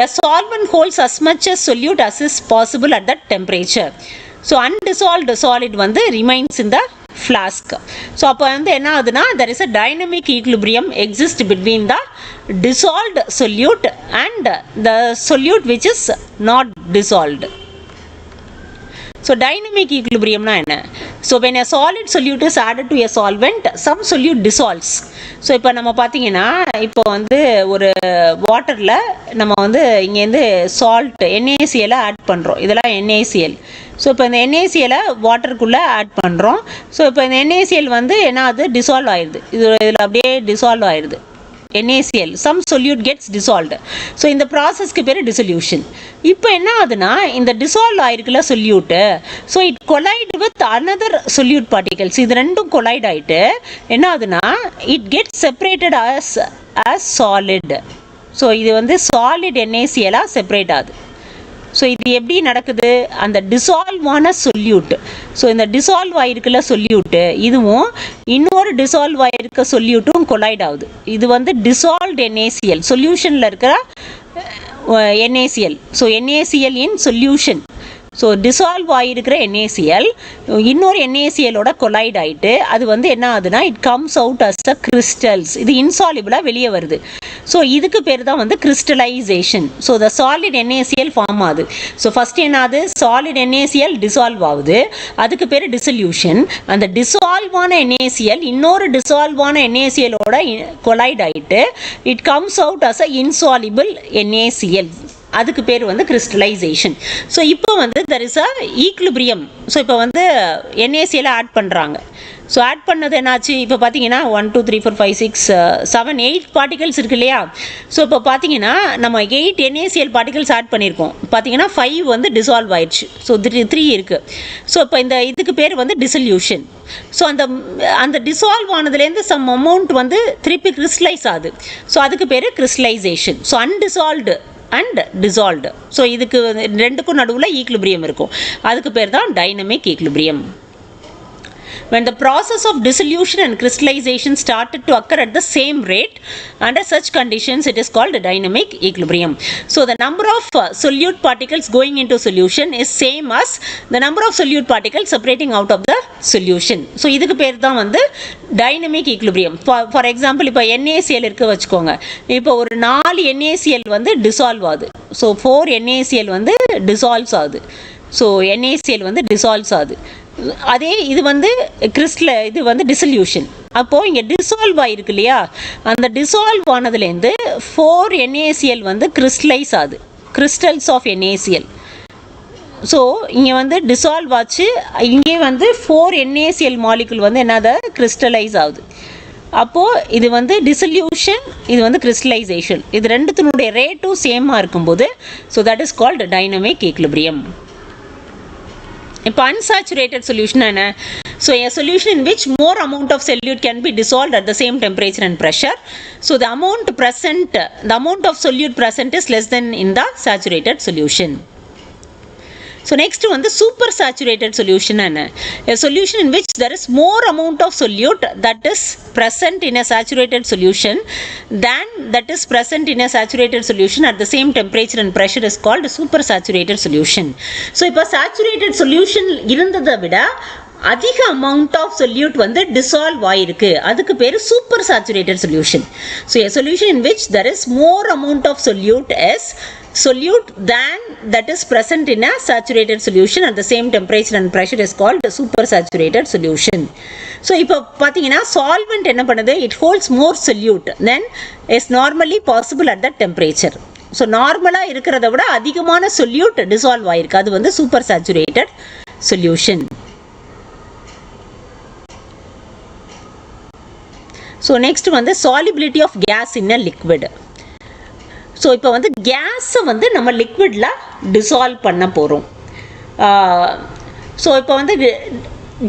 A solvent holds as much as solute as is possible at that temperature. So undissolved solid வந்து remains in the flask. So அப்போ வந்து என்ன ஆகுதுன்னா, there is a dynamic equilibrium exists between the dissolved solute and the solute which is not dissolved. So dynamic equilibrium na enna, so when a solid solute is added to a solvent, some solute dissolves. So இப்போ நம்ம பார்த்தீங்கன்னா இப்போ வந்து ஒரு வாட்டரில் நம்ம வந்து இங்கேருந்து சால்ட் NaCl ஆட் பண்ணுறோம், இதெல்லாம் NaCl. ஸோ இப்போ இந்த NaCl வாட்டருக்குள்ளே ஆட் பண்ணுறோம். ஸோ இப்போ இந்த NaCl வந்து என்ன ஆகுது, டிசால்வ் ஆயிடுது, இதில் அப்படியே டிசால்வ் ஆயிடுது NaCl. some solute gets dissolved. So இந்த ப்ராசஸ்க்கு பேர் dissolution. இப்போ என்ன ஆகுதுன்னா, இந்த டிசால்வ் ஆயிருக்குல solute, so it collide with another solute particles. இது ரெண்டும் கொலைட் ஆகிட்டு என்ன ஆகுதுன்னா, it gets separated as solid. So இது வந்து சாலிட் NaCl செப்பரேட் ஆகுது. ஸோ இது எப்படி நடக்குது, அந்த டிசால்வான சொல்யூட், ஸோ இந்த டிசால்வ் ஆகிருக்குல சொல்யூட்டு இதுவும் இன்னொரு டிசால்வ் ஆகிருக்க சொல்யூட்டும் கொலைட் ஆகுது. இது வந்து டிசால்வ்ட் NaCl, சொல்யூஷனில் இருக்கிற NaCl. So NaCl in solution, so dissolve ஆகிருக்கிற NaCl இன்னொரு NaClோட கொலைட் ஆகிட்டு அது வந்து என்ன ஆகுதுன்னா, it comes out as a crystals. இது இன்சாலிபிளாக வெளியே வருது. ஸோ இதுக்கு பேர் தான் வந்து crystallisation. So the solid NaCl form ஆகுது. ஸோ ஃபஸ்ட் என்ன ஆகுது, சாலிட் NaCl டிசால்வ் ஆகுது, அதுக்கு பேர் டிசல்யூஷன். அந்த டிசால்வான NaCl இன்னொரு டிசால்வான NaClோட கொலைட் ஆகிட்டு it comes out as a insoluble NaCl, அதுக்கு பேர் வந்து கிறிஸ்டலைசேஷன். ஸோ இப்போ வந்து there is a equilibrium. So இப்போ வந்து NaCl ஆட் பண்ணுறாங்க. ஸோ ஆட் பண்ணது என்னாச்சு, இப்போ பார்த்தீங்கன்னா 1 2 3 4 5 6 7 8 பார்ட்டிகல்ஸ் இருக்கு இல்லையா. ஸோ இப்போ பார்த்தீங்கன்னா நம்ம 8 NaCl பார்ட்டிகல்ஸ் ஆட் பண்ணியிருக்கோம். பார்த்தீங்கன்னா 5 வந்து டிசால்வ் ஆயிடுச்சு. ஸோ 3 இருக்குது. ஸோ இப்போ இந்த இதுக்கு பேர் வந்து டிசல்யூஷன். ஸோ அந்த டிசால்வ் ஆனதுலேருந்து சம் அமௌண்ட் வந்து திருப்பி கிறிஸ்டலைஸ் ஆகுது. ஸோ அதுக்கு பேர் crystallisation. So undissolved and dissolved. So இதுக்கு ரெண்டுக்கும் நடுவில் ஈக்லிபிரியம் இருக்கும், அதுக்கு பேர் தான் dynamic equilibrium. when the process of dissolution and crystallization started to occur at the same rate. Under such conditions, it is called dynamic equilibrium. So the number of solute particles going into solution is same as the number of solute particles separating out of the solution. So இதுக்கு பேர் தான் வந்து dynamic equilibrium. For example, இப்போ NaCl இருக்கு வச்சுக்கோங்க. இப்போ ஒரு 4 NaCl வந்து dissolve ஆகுது. So 4 NaCl வந்து dissolves ஆகுது. So NaCl வந்து dissolves ஆகுது. அதே இது வந்து இது வந்து dissolution. அப்போது இங்கே டிசால்வ் ஆகிருக்கு இல்லையா, அந்த டிசால்வ் ஆனதுலேருந்து 4 NaCl வந்து கிறிஸ்டலைஸ் ஆகுது, கிறிஸ்டல்ஸ் ஆஃப் NaCl. ஸோ இங்கே வந்து டிசால்வ் ஆச்சு, இங்கே வந்து 4 NaCl மாலிகுல் வந்து என்னது கிறிஸ்டலைஸ் ஆகுது. அப்போது இது வந்து டிசல்யூஷன், இது வந்து கிறிஸ்டலைசேஷன், இது ரெண்டுத்தினுடைய ரேட்டும் சேமாக இருக்கும்போது so that is called dynamic equilibrium. இப்போ unsaturated solution என்ன? So a solution in which more amount of solute can be dissolved at the same temperature and pressure. So the amount of solute present is less than in the saturated solution. So next one, the supersaturated solution என்ன? A solution in which there is more amount of solute that is present in a saturated solution than that is present in a saturated solution at the same temperature and pressure is called supersaturated solution. So இப்போ saturated solution இருந்ததை விட அதிக அமௌண்ட் ஆஃப் சொல்யூட் வந்து டிசால்வ் ஆயிருக்கு, அதுக்கு பேர் super saturated solution. So a solution in which there is more amount of solute as solute than that is present in a saturated solution at the same temperature and pressure is called supersaturated solution. So இப்போ பார்த்தீங்கன்னா solvent என்ன பண்ணுது, it holds more solute than is normally possible at that temperature. So நார்மலாக இருக்கிறத விட அதிகமான சொல்யூட் டிசால்வ் ஆயிருக்கு, அது வந்து supersaturated solution. ஸோ நெக்ஸ்ட் வந்து solubility of gas in a liquid. So இப்போ வந்து கேஸை வந்து நம்ம லிக்விடில் டிசால்வ் பண்ண போகிறோம். ஸோ இப்போ வந்து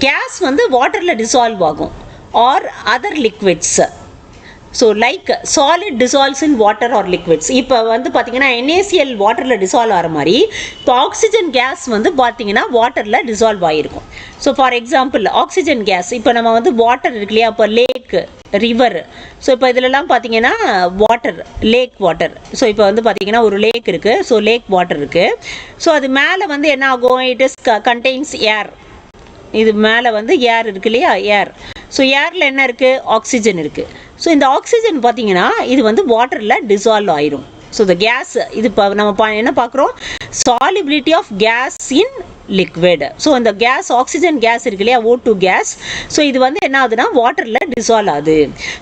கேஸ் வந்து வாட்டரில் டிசால்வ் ஆகும் or other liquids. So like solid dissolves in water or liquids. இப்போ வந்து பார்த்தீங்கன்னா NaCl வாட்டரில் டிசால்வ் ஆகிற மாதிரி இப்போ ஆக்சிஜன் கேஸ் வந்து பார்த்தீங்கன்னா வாட்டரில் டிசால்வ் ஆகிருக்கும். So for example oxygen case, இப்போ நம்ம வந்து வாட்டர் இருக்கு இல்லையா, இப்போ லேக், ரிவர், ஸோ இப்போ இதிலலாம் பார்த்தீங்கன்னா வாட்டர், லேக் வாட்டர். ஸோ இப்போ வந்து பார்த்தீங்கன்னா ஒரு லேக் இருக்குது, ஸோ லேக் வாட்டர் இருக்குது. ஸோ அது மேலே வந்து என்ன ஆகும், இட் இஸ் கண்டெய்ன்ஸ் ஏர். இது மேலே வந்து ஏர் இருக்கு இல்லையா, ஏர். ஸோ ஏரில் என்ன இருக்குது, ஆக்சிஜன் இருக்குது. ஸோ இந்த ஆக்சிஜன் பார்த்தீங்கன்னா இது வந்து வாட்டரில் டிசால்வ் ஆயிரும். ஸோ இந்த கேஸ் இது இப்போ நம்ம என்ன பார்க்குறோம், solubility of gas in liquid. So இந்த கேஸ், ஆக்சிஜன் கேஸ் இருக்கு இல்லையா, O2 கேஸ், ஸோ இது வந்து என்ன ஆகுதுன்னா வாட்டரில் டிசால்வ் ஆகுது.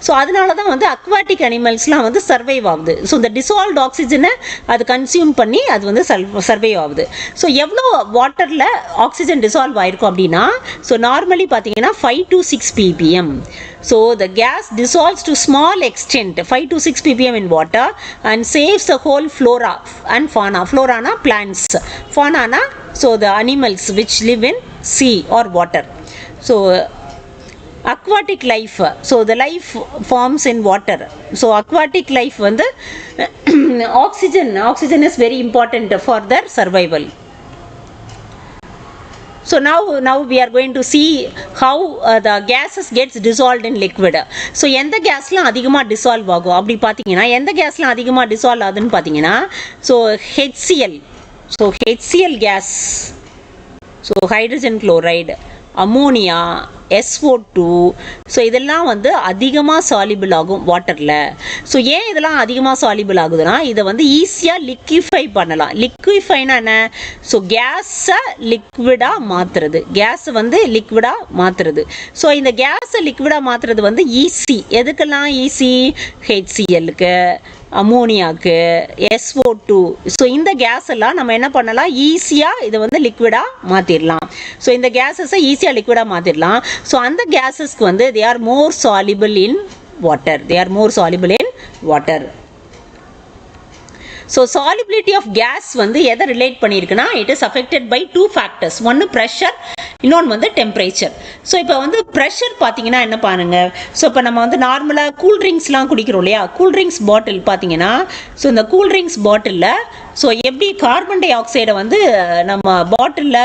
ஸோ அதனால தான் வந்து அக்வாட்டிக் அனிமல்ஸ்லாம் வந்து சர்வைவ் ஆகுது. ஸோ இந்த டிசால்வ்ட் ஆக்சிஜனை அது கன்சியூம் பண்ணி அது வந்து சர்வைவ் ஆகுது. ஸோ எவ்வளோ வாட்டரில் ஆக்சிஜன் டிசால்வ் ஆயிருக்கும் அப்படின்னா, ஸோ நார்மலி பார்த்தீங்கன்னா 5 to 6 ppm. So the gas dissolves to small extent 5 to 6 ppm in water and saves the whole flora and fauna. Flora na plants, fauna na so the animals which live in sea or water. So aquatic life, so the life forms in water. So aquatic life வந்து oxygen is very important for their survival. So now we are going to see how the gases gets dissolved in liquid. So எந்த கேஸ்லாம் அதிகமாக டிசால்வ் ஆகும் அப்படி பார்த்தீங்கன்னா, எந்த கேஸ்லாம் அதிகமாக டிசால்வ் ஆகுதுன்னு பார்த்தீங்கன்னா, so HCl, so HCl gas, so hydrogen chloride, ammonia, SO2, so இதெல்லாம் வந்து அதிகமாக சாலிபிள் ஆகும் வாட்டரில். ஸோ ஏன் இதெல்லாம் அதிகமாக சாலிபிள் ஆகுதுன்னா, இதை வந்து ஈஸியாக லிக்விஃபை பண்ணலாம். லிக்விஃபைனா என்ன, ஸோ கேஸை லிக்விடாக மாற்றுறது, கேஸை வந்து லிக்விடாக மாற்றுறது. ஸோ இந்த கேஸை லிக்விடாக மாற்றுறது வந்து ஈஸி. எதுக்கெல்லாம் ஈஸி, HClக்கு, அமோனியாவுக்கு, SO2. ஸோ இந்த கேஸ் எல்லாம் நம்ம என்ன பண்ணலாம், ஈஸியாக இதை வந்து லிக்விடாக மாற்றிடலாம். ஸோ இந்த கேஸஸை ஈஸியாக லிக்விடாக மாற்றிடலாம். ஸோ அந்த கேஸஸ்க்கு வந்து they are more soluble in water. So solubility of gas வந்து எதை ரிலேட் பண்ணியிருக்குன்னா, it is affected by 2 factors. ஒன்று ப்ரெஷர், இன்னொன்று வந்து டெம்பரேச்சர். ஸோ இப்போ வந்து ப்ரெஷர் பார்த்தீங்கன்னா என்ன பாருங்க, ஸோ இப்போ நம்ம வந்து நார்மலாக கூல்ட்ரிங்க்ஸ்லாம் குடிக்கிறோம் இல்லையா, கூல்ட்ரிங்க்ஸ் பாட்டில் பார்த்தீங்கன்னா, ஸோ இந்த கூல்ட்ரிங்க்ஸ் பாட்டிலில் ஸோ எப்படி கார்பன் டை ஆக்சைடை வந்து நம்ம பாட்டிலில்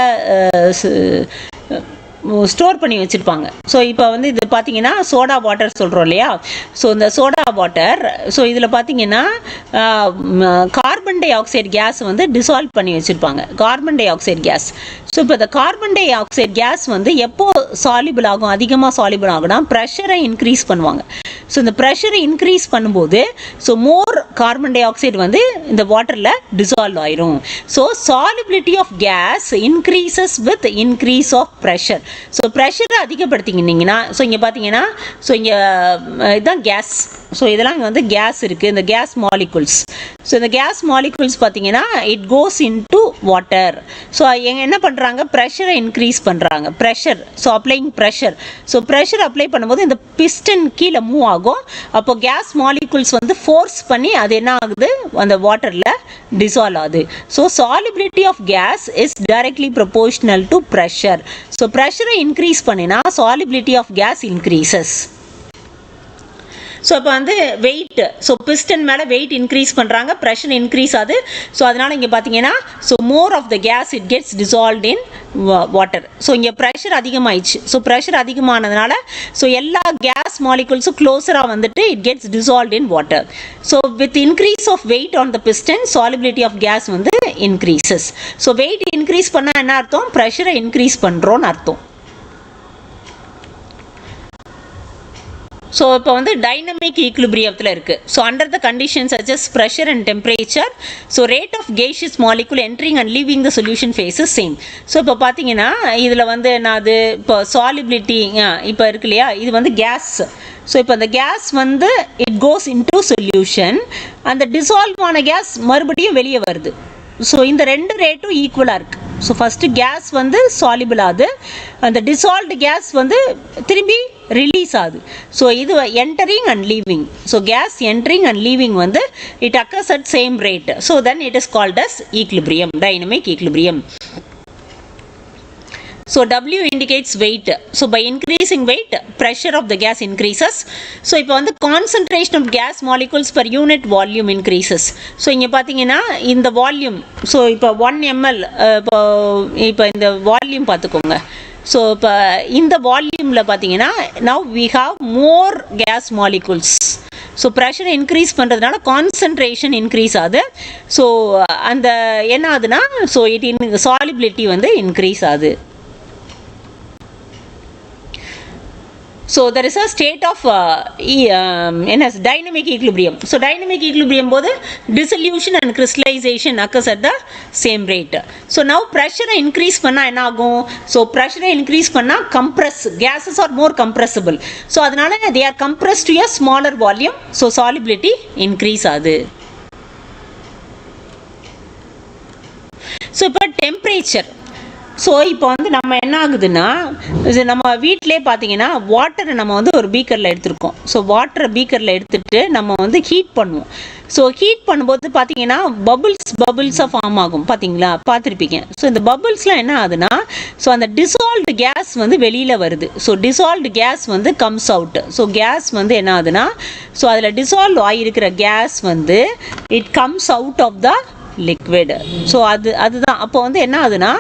ஸ்டோர் பண்ணி வச்சுருப்பாங்க. ஸோ இப்போ வந்து இது பார்த்தீங்கன்னா சோடா வாட்டர் சொல்கிறோம் இல்லையா. ஸோ இந்த சோடா வாட்டர், ஸோ இதில் பார்த்தீங்கன்னா கார்பன் டை ஆக்சைடு கேஸ் வந்து டிசால்வ் பண்ணி வச்சுருப்பாங்க, carbon dioxide gas. So இப்போ இந்த கார்பன் டை ஆக்சைடு கேஸ் வந்து எப்போ சாலிபிள் ஆகும், அதிகமாக சாலிபிள் ஆகும்னா ப்ரெஷரை இன்க்ரீஸ் பண்ணுவாங்க. ஸோ இந்த ப்ரெஷரை இன்க்ரீஸ் பண்ணும்போது so more carbon dioxide வந்து இந்த வாட்டரில் டிசால்வ் ஆயிரும். So solubility of gas increases with increase of pressure. So ப்ரெஷரை அதிகப்படுத்திங்கன்னா ஸோ இங்கே பார்த்தீங்கன்னா ஸோ இங்கே இதுதான் கேஸ். ஸோ இதெல்லாம் இங்கே வந்து கேஸ் இருக்குது, இந்த கேஸ் மாலிகுல்ஸ். ஸோ இந்த கேஸ் மாலிகுல்ஸ் பார்த்தீங்கன்னா it goes into water. So என்ன பண்ணுறாங்க, ப்ரெஷரை இன்க்ரீஸ் பண்ணுறாங்க, pressure. So applying pressure. So pressure apply பண்ணும்போது இந்த பிஸ்டன் கீழே மூவ் ஆகும். அப்போ கேஸ் மாலிகுல்ஸ் வந்து ஃபோர்ஸ் பண்ணி அது என்ன ஆகுது, அந்த வாட்டரில் டிசால்வ் ஆகுது. So solubility of gas is directly proportional to pressure. So ப்ரெஷரை இன்க்ரீஸ் பண்ணினா solubility of gas increases. So இப்போ வந்து வெயிட், ஸோ பிஸ்டன் மேலே வெயிட் இன்க்ரீஸ் பண்ணுறாங்க, ப்ரெஷர் இன்க்ரீஸ் ஆகுது. ஸோ அதனால் இங்கே பார்த்தீங்கன்னா so more of the gas it gets dissolved in water. So இங்கே ப்ரெஷர் அதிகமாகிடுச்சு. ஸோ ப்ரெஷர் அதிகமானதுனால ஸோ எல்லா கேஸ் மாலிகுல்ஸும் க்ளோஸராக வந்துட்டு it gets dissolved in water. So with increase of weight on the piston solubility of gas வந்து இன்க்ரீசஸ். ஸோ வெயிட் இன்க்ரீஸ் பண்ணால் என்ன அர்த்தம், ப்ரெஷரை இன்க்ரீஸ் பண்ணுறோன்னு அர்த்தம். ஸோ இப்போ வந்து டைனமிக் ஈக்லிபிரியத்தில் இருக்குது. So under the conditions such as pressure and temperature, so rate of gaseous molecule entering and leaving the solution phase is same. So இப்போ பார்த்தீங்கன்னா இதில் வந்து நான் அது இப்போ சாலிபிலிட்டி இப்போ இருக்கு இல்லையா, இது வந்து கேஸ். ஸோ இப்போ அந்த கேஸ் வந்து இட் கோஸ் இன்டு சொல்யூஷன், அந்த டிசால்வ் ஆன கேஸ் மறுபடியும் வெளியே வருது. ஸோ இந்த ரெண்டு ரேட்டும் ஈக்குவலாக இருக்குது. ஸோ ஃபஸ்ட்டு கேஸ் வந்து சாலிபிள் ஆகுது, அந்த டிசால்வ்டு கேஸ் வந்து திரும்பி ரிலீஸ் ஆகுது. ஸோ இது entering and leaving. So gas entering and leaving வந்து it occurs at same rate. So then it is called as equilibrium, dynamic equilibrium. So W indicates weight. So by increasing weight, pressure of the gas increases. So இப்போ வந்து concentration of gas molecules per unit volume increases. So இங்கே பார்த்தீங்கன்னா இந்த வால்யூம், ஸோ இப்போ 1 ml இப்போ இந்த வால்யூம் பார்த்துக்கோங்க. ஸோ இப்போ இந்த வால்யூமில் பார்த்தீங்கன்னா now we have more gas molecules. So ப்ரெஷரை இன்க்ரீஸ் பண்ணுறதுனால கான்சன்ட்ரேஷன் இன்க்ரீஸ் ஆகுது. ஸோ அந்த என்ன ஆகுதுன்னா ஸோ சாலிபிலிட்டி வந்து இன்க்ரீஸ் ஆகுது. So there is a state of dynamic equilibrium. So dynamic equilibrium போது dissolution and crystallization occurs at the same rate. So now pressure increase பண்ணா என்ன ஆகும்? So pressure increase பண்ணா compress, gases are more compressible. So அதனால they are compressed to a smaller volume. So solubility increase ஆகுது. So இப்போ temperature. ஸோ இப்போ வந்து நம்ம என்ன ஆகுதுன்னா, இது நம்ம வீட்டிலே பார்த்தீங்கன்னா வாட்டரை நம்ம வந்து ஒரு பீக்கரில் எடுத்துருக்கோம். ஸோ வாட்டரை பீக்கரில் எடுத்துகிட்டு நம்ம வந்து ஹீட் பண்ணுவோம். ஸோ ஹீட் பண்ணும்போது பார்த்தீங்கன்னா பபுள்ஸாக ஃபார்ம் ஆகும், பார்த்தீங்களா, பார்த்துருப்பீங்க. ஸோ இந்த பபுள்ஸ்லாம் என்ன ஆகுதுன்னா ஸோ அந்த டிசால்வ்டு கேஸ் வந்து வெளியில் வருது. ஸோ டிசால்வ்டு கேஸ் வந்து கம்ஸ் அவுட். ஸோ கேஸ் வந்து என்ன ஆகுதுன்னா ஸோ அதில் டிசால்வ் ஆகிருக்கிற கேஸ் வந்து it comes out of the liquid. So அதுதான் அப்போ வந்து என்ன ஆகுதுன்னா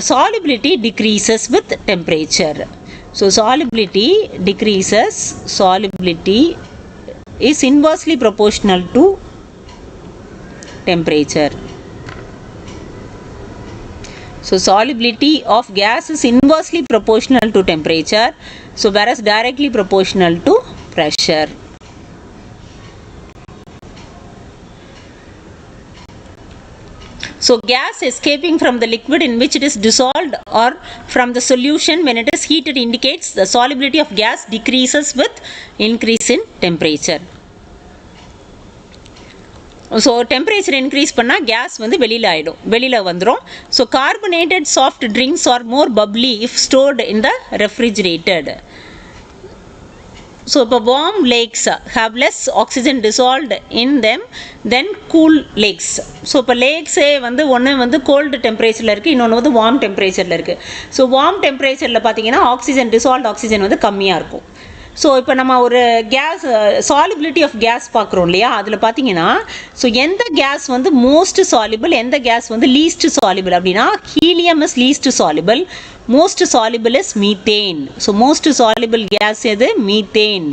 solubility decreases with temperature. So solubility decreases, solubility is inversely proportional to temperature. So solubility of gas is inversely proportional to temperature, so whereas directly proportional to pressure. So gas escaping from the liquid in which it is dissolved or from the solution when it is heated indicates the solubility of gas decreases with increase in temperature. So temperature increase பண்ணா gas வந்து வெளியில வந்துரும். So carbonated soft drinks are more bubbly if stored in the refrigerated. So இப்போ warm lakes have less oxygen dissolved in them than cool lakes. So இப்போ லேக்ஸே வந்து ஒன்று வந்து கோல்டு டெம்பரேச்சரில் இருக்குது, இன்னொன்று வந்து வார்ம் டெம்பரேச்சரில் இருக்குது. ஸோ வார்ம் டெம்பரேச்சரில் பார்த்தீங்கன்னா டிசால்வ்ட் ஆக்சிஜன் வந்து கம்மியாக இருக்கும். ஸோ இப்போ நம்ம ஒரு கேஸ் சாலிபிலிட்டி ஆஃப் கேஸ் பார்க்குறோம் இல்லையா, அதில் பார்த்தீங்கன்னா ஸோ எந்த கேஸ் வந்து மோஸ்ட் சாலிபிள், எந்த கேஸ் வந்து லீஸ்ட் சாலிபிள் அப்படின்னா helium is least soluble, most soluble is methane. So most soluble gas எது? மீத்தேன்.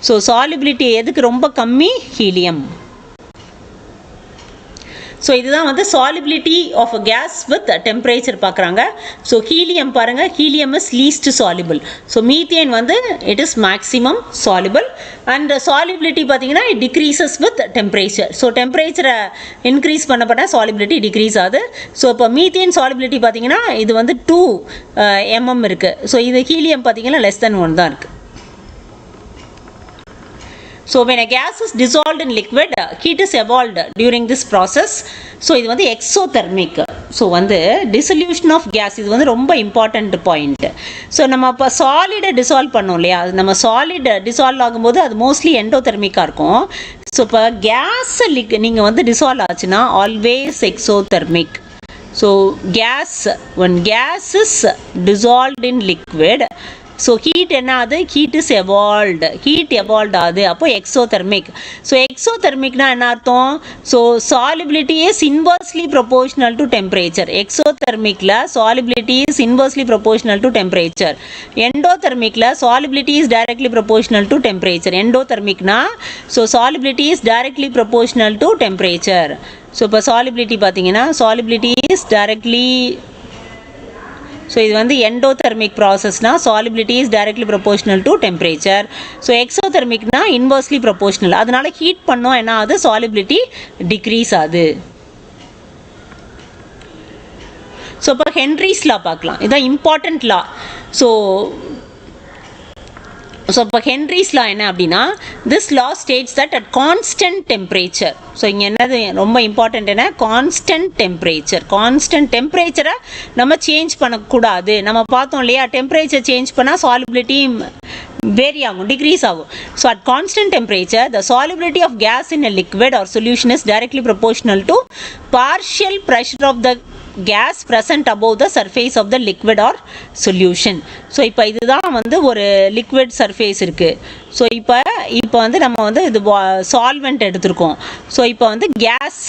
ஸோ சாலிபிலிட்டி எதுக்கு ரொம்ப கம்மி? ஹீலியம். ஸோ இதுதான் வந்து solubility of a gas with temperature பார்க்குறாங்க. ஸோ ஹீலியம் பாருங்கள், helium is least soluble. So methane வந்து it is maximum soluble. And solubility பார்த்தீங்கன்னா it decreases with temperature. So டெம்பரேச்சரை இன்க்ரீஸ் பண்ண சாலிபிலிட்டி டிக்ரீஸ் ஆகுது. ஸோ இப்போ மீத்தேன் சாலிபிலிட்டி பார்த்தீங்கன்னா இது வந்து 2 mm இருக்குது. ஸோ இது ஹீலியம் பார்த்தீங்கன்னா less than 1 தான் இருக்குது. So when a gas is dissolved in liquid, heat is evolved during this process. So இது வந்து exothermic. ஸோ வந்து dissolution of gas இது வந்து ரொம்ப இம்பார்ட்டண்ட் பாயிண்ட். ஸோ நம்ம இப்போ சாலிடை டிசால்வ் பண்ணோம் இல்லையா, நம்ம சாலிட் டிசால்வ் ஆகும்போது அது மோஸ்ட்லி எண்டோதெர்மிக்காக இருக்கும். ஸோ இப்போ கேஸை நீங்கள் வந்து டிசால்வ் ஆச்சுன்னா always exothermic. So when gas is dissolved in liquid, so heat என்ன ஆகுது? Heat is evolved, heat evolve ஆகுது. அப்போ எக்ஸோதெர்மிக். ஸோ எக்ஸோதெர்மிக்னா என்ன அர்த்தம்? So solubility is inversely proportional to temperature. எக்ஸோதெர்மிக்கில் solubility is inversely proportional to temperature. எண்டோதெர்மிக்கில் solubility is directly proportional to temperature. எண்டோதெர்மிக்னா so solubility is directly proportional to temperature. So இப்போ சாலிபிலிட்டி பார்த்தீங்கன்னா சாலிபிலிட்டி இஸ் டைரக்ட்லி, ஸோ இது வந்து endothermic ப்ராசஸ்னா solubility is directly proportional to temperature. So எக்ஸோதெர்மிக்னா இன்வர்ஸ்லி ப்ரொபோர்ஷனல். அதனால ஹீட் பண்ணோம் என்ன ஆகுது? சாலிபிலிட்டி டிக்ரீஸ் ஆகுது. ஸோ இப்போ ஹென்ரிஸ் லா பார்க்கலாம். இதுதான் இம்பார்ட்டன்ட் லா. ஸோ இப்போ ஹென்ரிஸ் லா என்ன அப்படின்னா, this law states that at constant temperature. So இங்கே என்னது ரொம்ப இம்பார்ட்டன்ட் என்ன? Constant temperature. கான்ஸ்டன்ட் டெம்பரேச்சரை நம்ம சேஞ்ச் பண்ணக்கூடாது. நம்ம பார்த்தோம் இல்லையா, டெம்பரேச்சர் சேஞ்ச் பண்ணால் சாலிபிலிட்டி vary ஆகும், டிக்ரீஸ் ஆகும். So at constant temperature the solubility of gas in a liquid or solution is directly proportional to partial pressure of the gas present above the surface of the liquid or solution. So இப்போ இதுதான் வந்து ஒரு liquid surface இருக்குது. ஸோ இப்போ வந்து நம்ம வந்து இது சால்வெண்ட் எடுத்திருக்கோம். ஸோ இப்போ வந்து கேஸ்.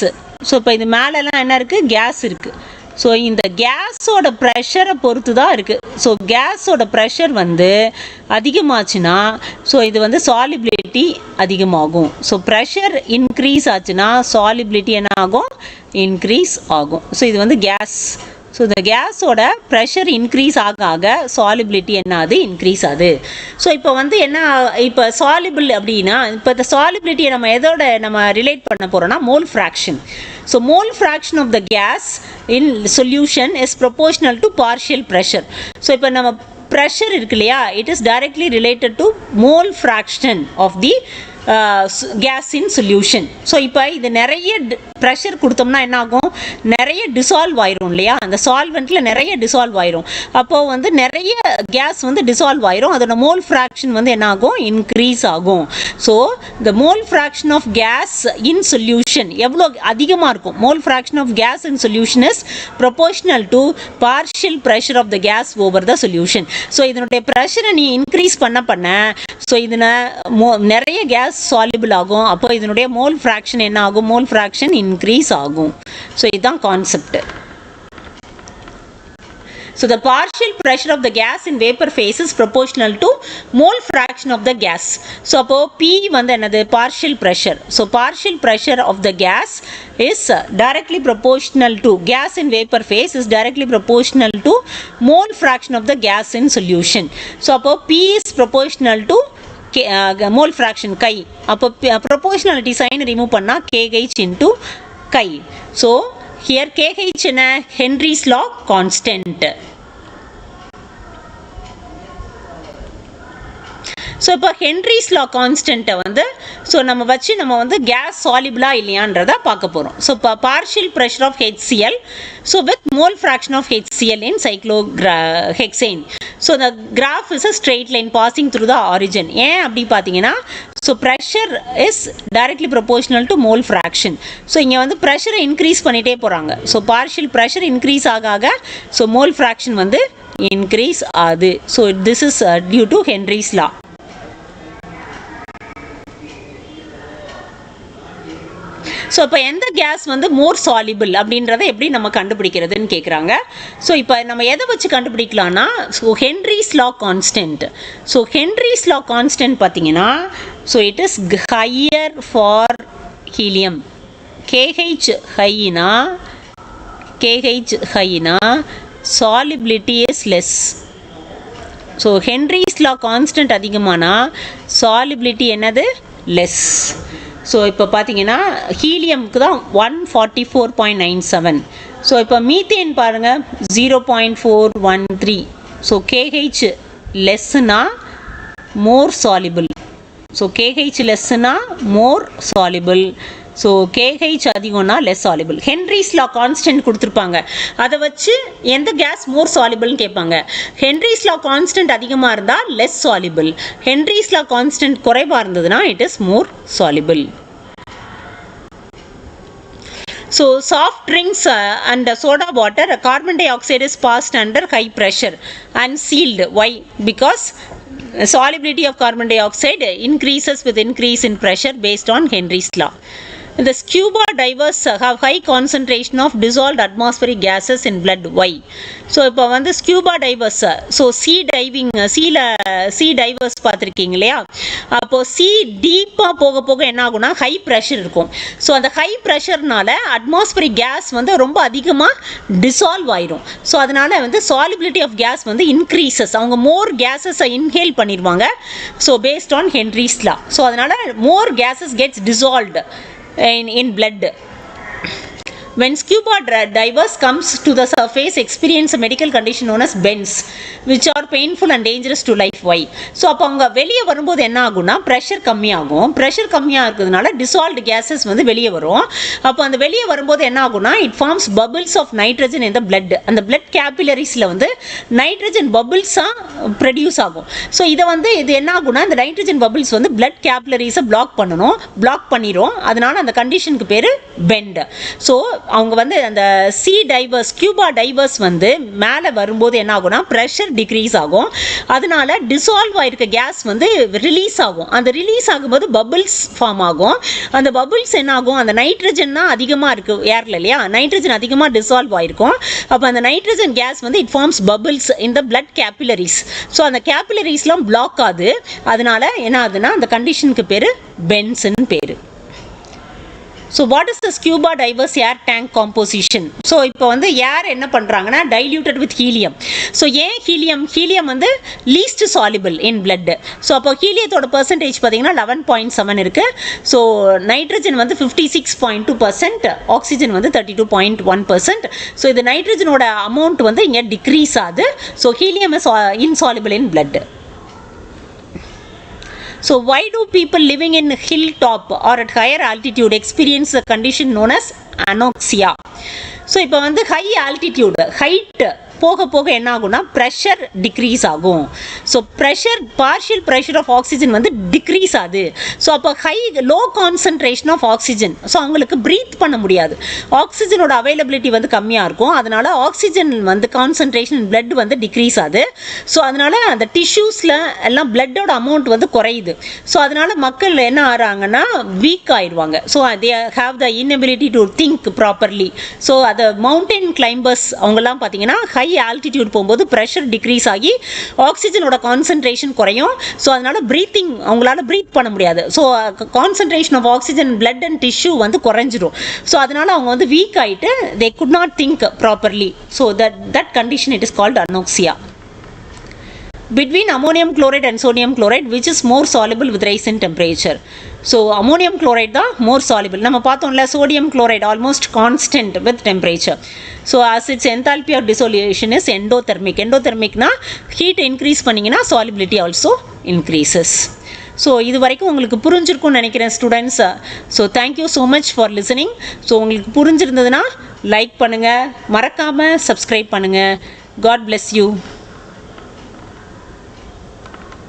ஸோ இப்போ இது மேலெல்லாம் என்ன இருக்குது? கேஸ் இருக்குது. ஸோ இந்த கேஸோட ப்ரெஷரை பொறுத்து தான் இருக்குது. ஸோ கேஸோட ப்ரெஷர் வந்து அதிகமாச்சுன்னா ஸோ இது வந்து சாலிபிலிட்டி அதிகமாகும். ஸோ ப்ரெஷர் இன்க்ரீஸ் ஆச்சுன்னா சாலிபிலிட்டி என்ன ஆகும்? இன்க்ரீஸ் ஆகும். ஸோ இது வந்து கேஸ். ஸோ இந்த கேஸோட ப்ரெஷர் இன்க்ரீஸ் ஆக சாலிபிலிட்டி என்ன ஆகுது? இன்க்ரீஸ் ஆகுது. ஸோ இப்போ வந்து என்ன, இப்போ சாலிபிள் அப்படின்னா இப்போ இந்த சாலிபிலிட்டியை நம்ம எதோட நம்ம ரிலேட் பண்ண போகிறோம்னா mole fraction. So mole fraction of the gas in solution is proportional to partial pressure. So இப்போ நம்ம ப்ரெஷர் இருக்கு இல்லையா, it is directly related to mole fraction of the gas in solution. So இப்போ இது நிறைய ப்ரெஷர் கொடுத்தோம்னா என்ன ஆகும்? நிறைய டிசால்வ் ஆயிரும் இல்லையா, அந்த சால்வெண்ட்டில் நிறைய டிசால்வ் ஆயிரும். அப்போது வந்து நிறைய கேஸ் வந்து டிசால்வ் ஆயிரும். அதோட மோல் ஃப்ராக்ஷன் வந்து என்ன ஆகும்? இன்க்ரீஸ் ஆகும். So the mole fraction of gas in solution எவ்வளோ அதிகமாக இருக்கும்? Mole fraction of gas in solution is proportional to partial pressure of the gas over the solution. So இதனுடைய ப்ரெஷரை நீ இன்க்ரீஸ் பண்ண ஸோ இதில் நிறைய கேஸ் சாலிபிள் ஆகும். அப்போ இதனுடைய மோல் ஃப்ராக்ஷன் என்ன ஆகும்? மோல் ஃப்ராக்ஷன் இன்க்ரீஸ் ஆகும். ஸோ இதுதான் concept. So the partial pressure of the gas in vapor phase is proportional to mole fraction of the gas. So அப்போ P வந்து என்னது? partial pressure. So partial pressure of the gas is directly proportional to gas in vapor phase is directly proportional to mole fraction of the gas in solution. So அப்போ P is proportional to mole fraction chi. அப்போ proportionality sign remove பண்ணா KH into chi. So here KH என்ன? Henry's law constant. ஸோ இப்போ ஹென்ரிஸ் லா கான்ஸ்டன்ட்டை வந்து ஸோ நம்ம வந்து கேஸ் சாலிபிளா இல்லையான்றதை பார்க்க போகிறோம். ஸோ இப்போ partial pressure of HCl so with mole fraction of HCl in cyclohexane. So the graph is a straight line passing through the origin. ஏன் அப்படி பார்த்தீங்கன்னா so pressure is directly proportional to mole fraction. So இங்கே வந்து ப்ரெஷரை இன்க்ரீஸ் பண்ணிகிட்டே போகிறாங்க. ஸோ பார்ஷியல் ப்ரெஷர் இன்க்ரீஸ் ஆக ஸோ மோல் ஃப்ராக்ஷன் வந்து இன்க்ரீஸ் ஆகுது. So this is due to Henry's law. So இப்போ எந்த கேஸ் வந்து மோர் சாலிபிள் அப்படின்றத எப்படி நம்ம கண்டுபிடிக்கிறதுன்னு கேட்குறாங்க. ஸோ இப்போ நம்ம எதை வச்சு கண்டுபிடிக்கலாம்னா, so Henry's law constant. So Henry's law constant பார்த்தீங்கன்னா, so it is higher for helium. KH ஹைனா solubility is less. So Henry's law constant அதிகமானா சாலிபிலிட்டி என்னது, லெஸ். ஸோ இப்போ பார்த்தீங்கன்னா ஹீலியமுக்கு தான் 144.97. ஸோ இப்போ மீத்தேன் பாருங்கள் 0.413. ஸோ KH லெஸ்ஸுனா மோர் சாலிபிள். ஸோ KH லெஸ்ஸுனா மோர் சாலிபிள். ஸோ KH அதிகம்னா less soluble. Henry's law constant கொடுத்துருப்பாங்க, அதை வச்சு எந்த கேஸ் மோர் சாலிபிள்னு கேட்பாங்க. ஹென்ரிஸ் லா கான்ஸ்டன்ட் அதிகமாக இருந்தால் less soluble, Henry's law constant குறைவாக இருந்ததுன்னா it is more soluble. So soft drinks and soda water, carbon dioxide is passed under high pressure and sealed. Why? Because solubility of carbon dioxide increases with increase in pressure based on Henry's law. The scuba divers have high concentration of dissolved atmospheric gases in blood. Why? So இப்போ வந்து scuba divers, so sea divers பார்த்துருக்கீங்க இல்லையா, அப்போ sea டீப்பாக போக போக என்ன ஆகும்னா ஹை ப்ரெஷர் இருக்கும். ஸோ அந்த ஹை ப்ரெஷர்னால அட்மாஸ்பரிக் கேஸ் வந்து ரொம்ப அதிகமாக டிசால்வ் ஆயிடும். ஸோ அதனால வந்து சாலிபிலிட்டி ஆஃப் கேஸ் வந்து இன்க்ரீசஸ், அவங்க மோர் கேஸஸை இன்ஹேல் பண்ணிடுவாங்க. So based on Henry's law. So அதனால more gases gets dissolved in blood. When scuba divers comes to the surface, experience a medical condition known as bends, which are painful and dangerous to life. Why? So அப்போ அவங்க வெளியே வரும்போது என்ன ஆகும்னா ப்ரெஷர் கம்மியாகும். ப்ரெஷர் கம்மியாக இருக்கிறதுனால டிசால்வ்டு கேஸஸ் வந்து வெளியே வரும். அப்போ அந்த வெளியே வரும்போது என்ன ஆகும்னா it forms bubbles of nitrogen in the blood. அந்த பிளட் கேபிலரிஸில் வந்து நைட்ரஜன் பபிள்ஸாக ப்ரொடியூஸ் ஆகும். ஸோ இதை வந்து இது என்ன ஆகும்னா இந்த நைட்ரஜன் பபிள்ஸ் வந்து பிளட் கேபிலரிஸை பிளாக் பண்ணிடும். அதனால அந்த கண்டிஷனுக்கு பேர் பெண்ட். ஸோ அவங்க வந்து அந்த ஸ்கியூபா டைவர்ஸ் வந்து மேலே வரும்போது என்ன ஆகும்னா ப்ரெஷர் டிக்ரீஸ் ஆகும். அதனால டிசால்வ் ஆயிருக்க கேஸ் வந்து ரிலீஸ் ஆகும். அந்த ரிலீஸ் ஆகும்போது பபிள்ஸ் ஃபார்ம் ஆகும். அந்த பபிள்ஸ் என்ன ஆகும், அந்த நைட்ரஜன் தான் அதிகமாக இருக்குது ஏர்ல இல்லையா, நைட்ரஜன் அதிகமாக டிசால்வ் ஆயிருக்கும். அப்போ அந்த நைட்ரஜன் கேஸ் வந்து it forms bubbles in the blood capillaries. So அந்த கேபிலரிஸ்லாம் பிளாக் ஆகுது. அதனால என்ன ஆகுதுன்னா அந்த கண்டிஷனுக்கு பேர் பென்ஸ்ன்னு பேர். So what is the scuba divorce air tank composition? So இப்போ வந்து ஏர் என்ன பண்ணுறாங்கன்னா டைல்யூட்டட் வித் ஹீலியம். ஸோ ஏன் ஹீலியம் வந்து லீஸ்ட் சாலிபிள் இன் பிளட். ஸோ அப்போ ஹீலியத்தோட பர்சன்டேஜ் பார்த்தீங்கன்னா 11.7 இருக்குது. ஸோ நைட்ரஜன் வந்து 56.2%, ஆக்சிஜன் வந்து 32.1%. ஸோ இது நைட்ரஜனோட அமௌண்ட் வந்து இங்கே டிக்ரீஸ் ஆகுது. So helium is insoluble in blood. So why do people living in hilltop or at higher altitude experience a condition known as anoxia? So இப்போ வந்து ஹை ஆல்டிடியூடு ஹைட் போக போக என்ன ஆகும்னா ப்ரெஷர் டிக்ரீஸ் ஆகும். So partial pressure of oxygen வந்து டிக்ரீஸ் ஆகுது. ஸோ அப்போ low concentration of oxygen. So அவங்களுக்கு ப்ரீத் பண்ண முடியாது. ஆக்சிஜனோட அவைலபிலிட்டி வந்து கம்மியாக இருக்கும். அதனால ஆக்சிஜன் வந்து கான்சன்ட்ரேஷன் பிளட் வந்து டிக்ரீஸ் ஆகுது. ஸோ அதனால அந்த டிஷ்யூஸில் எல்லாம் பிளட்டோட அமௌண்ட் வந்து குறையுது. ஸோ அதனால மக்கள் என்ன ஆகிறாங்கன்னா வீக் ஆயிடுவாங்க. So they have the inability to think properly. So அந்த மவுண்டன் கிளைம்பர்ஸ் அவங்கெல்லாம் பார்த்தீங்கன்னா ஹை ஆல்டிடியூட் போகும்போது ப்ரெஷர் டிக்ரீஸ் ஆகி ஆக்சிஜனோட கான்சன்ட்ரேஷன் குறையும். ஸோ அதனால அவங்களால ப்ரீத் பண்ண முடியாது. So concentration of oxygen blood and tissue வந்து குறைஞ்சிரும். ஸோ அதனால அவங்க வந்து வீக் ஆகிட்டு they could not think properly. So that condition it is called anoxia. Between ammonium chloride and sodium chloride, which is more soluble with rise in temperature? So ammonium chloride தான் more soluble. நம்ம பார்த்தோம்ல sodium chloride almost constant with temperature. So as its enthalpy of dissolution is endothermic. Endothermicனா heat increase பண்ணிங்கன்னா solubility also increases. ஸோ இது வரைக்கும் உங்களுக்கு புரிஞ்சிருக்கும்னு நினைக்கிறேன் students. So thank you so much for listening. So உங்களுக்கு புரிஞ்சிருந்ததுன்னா லைக் பண்ணுங்கள், மறக்காமல் சப்ஸ்கிரைப் பண்ணுங்கள். God bless you.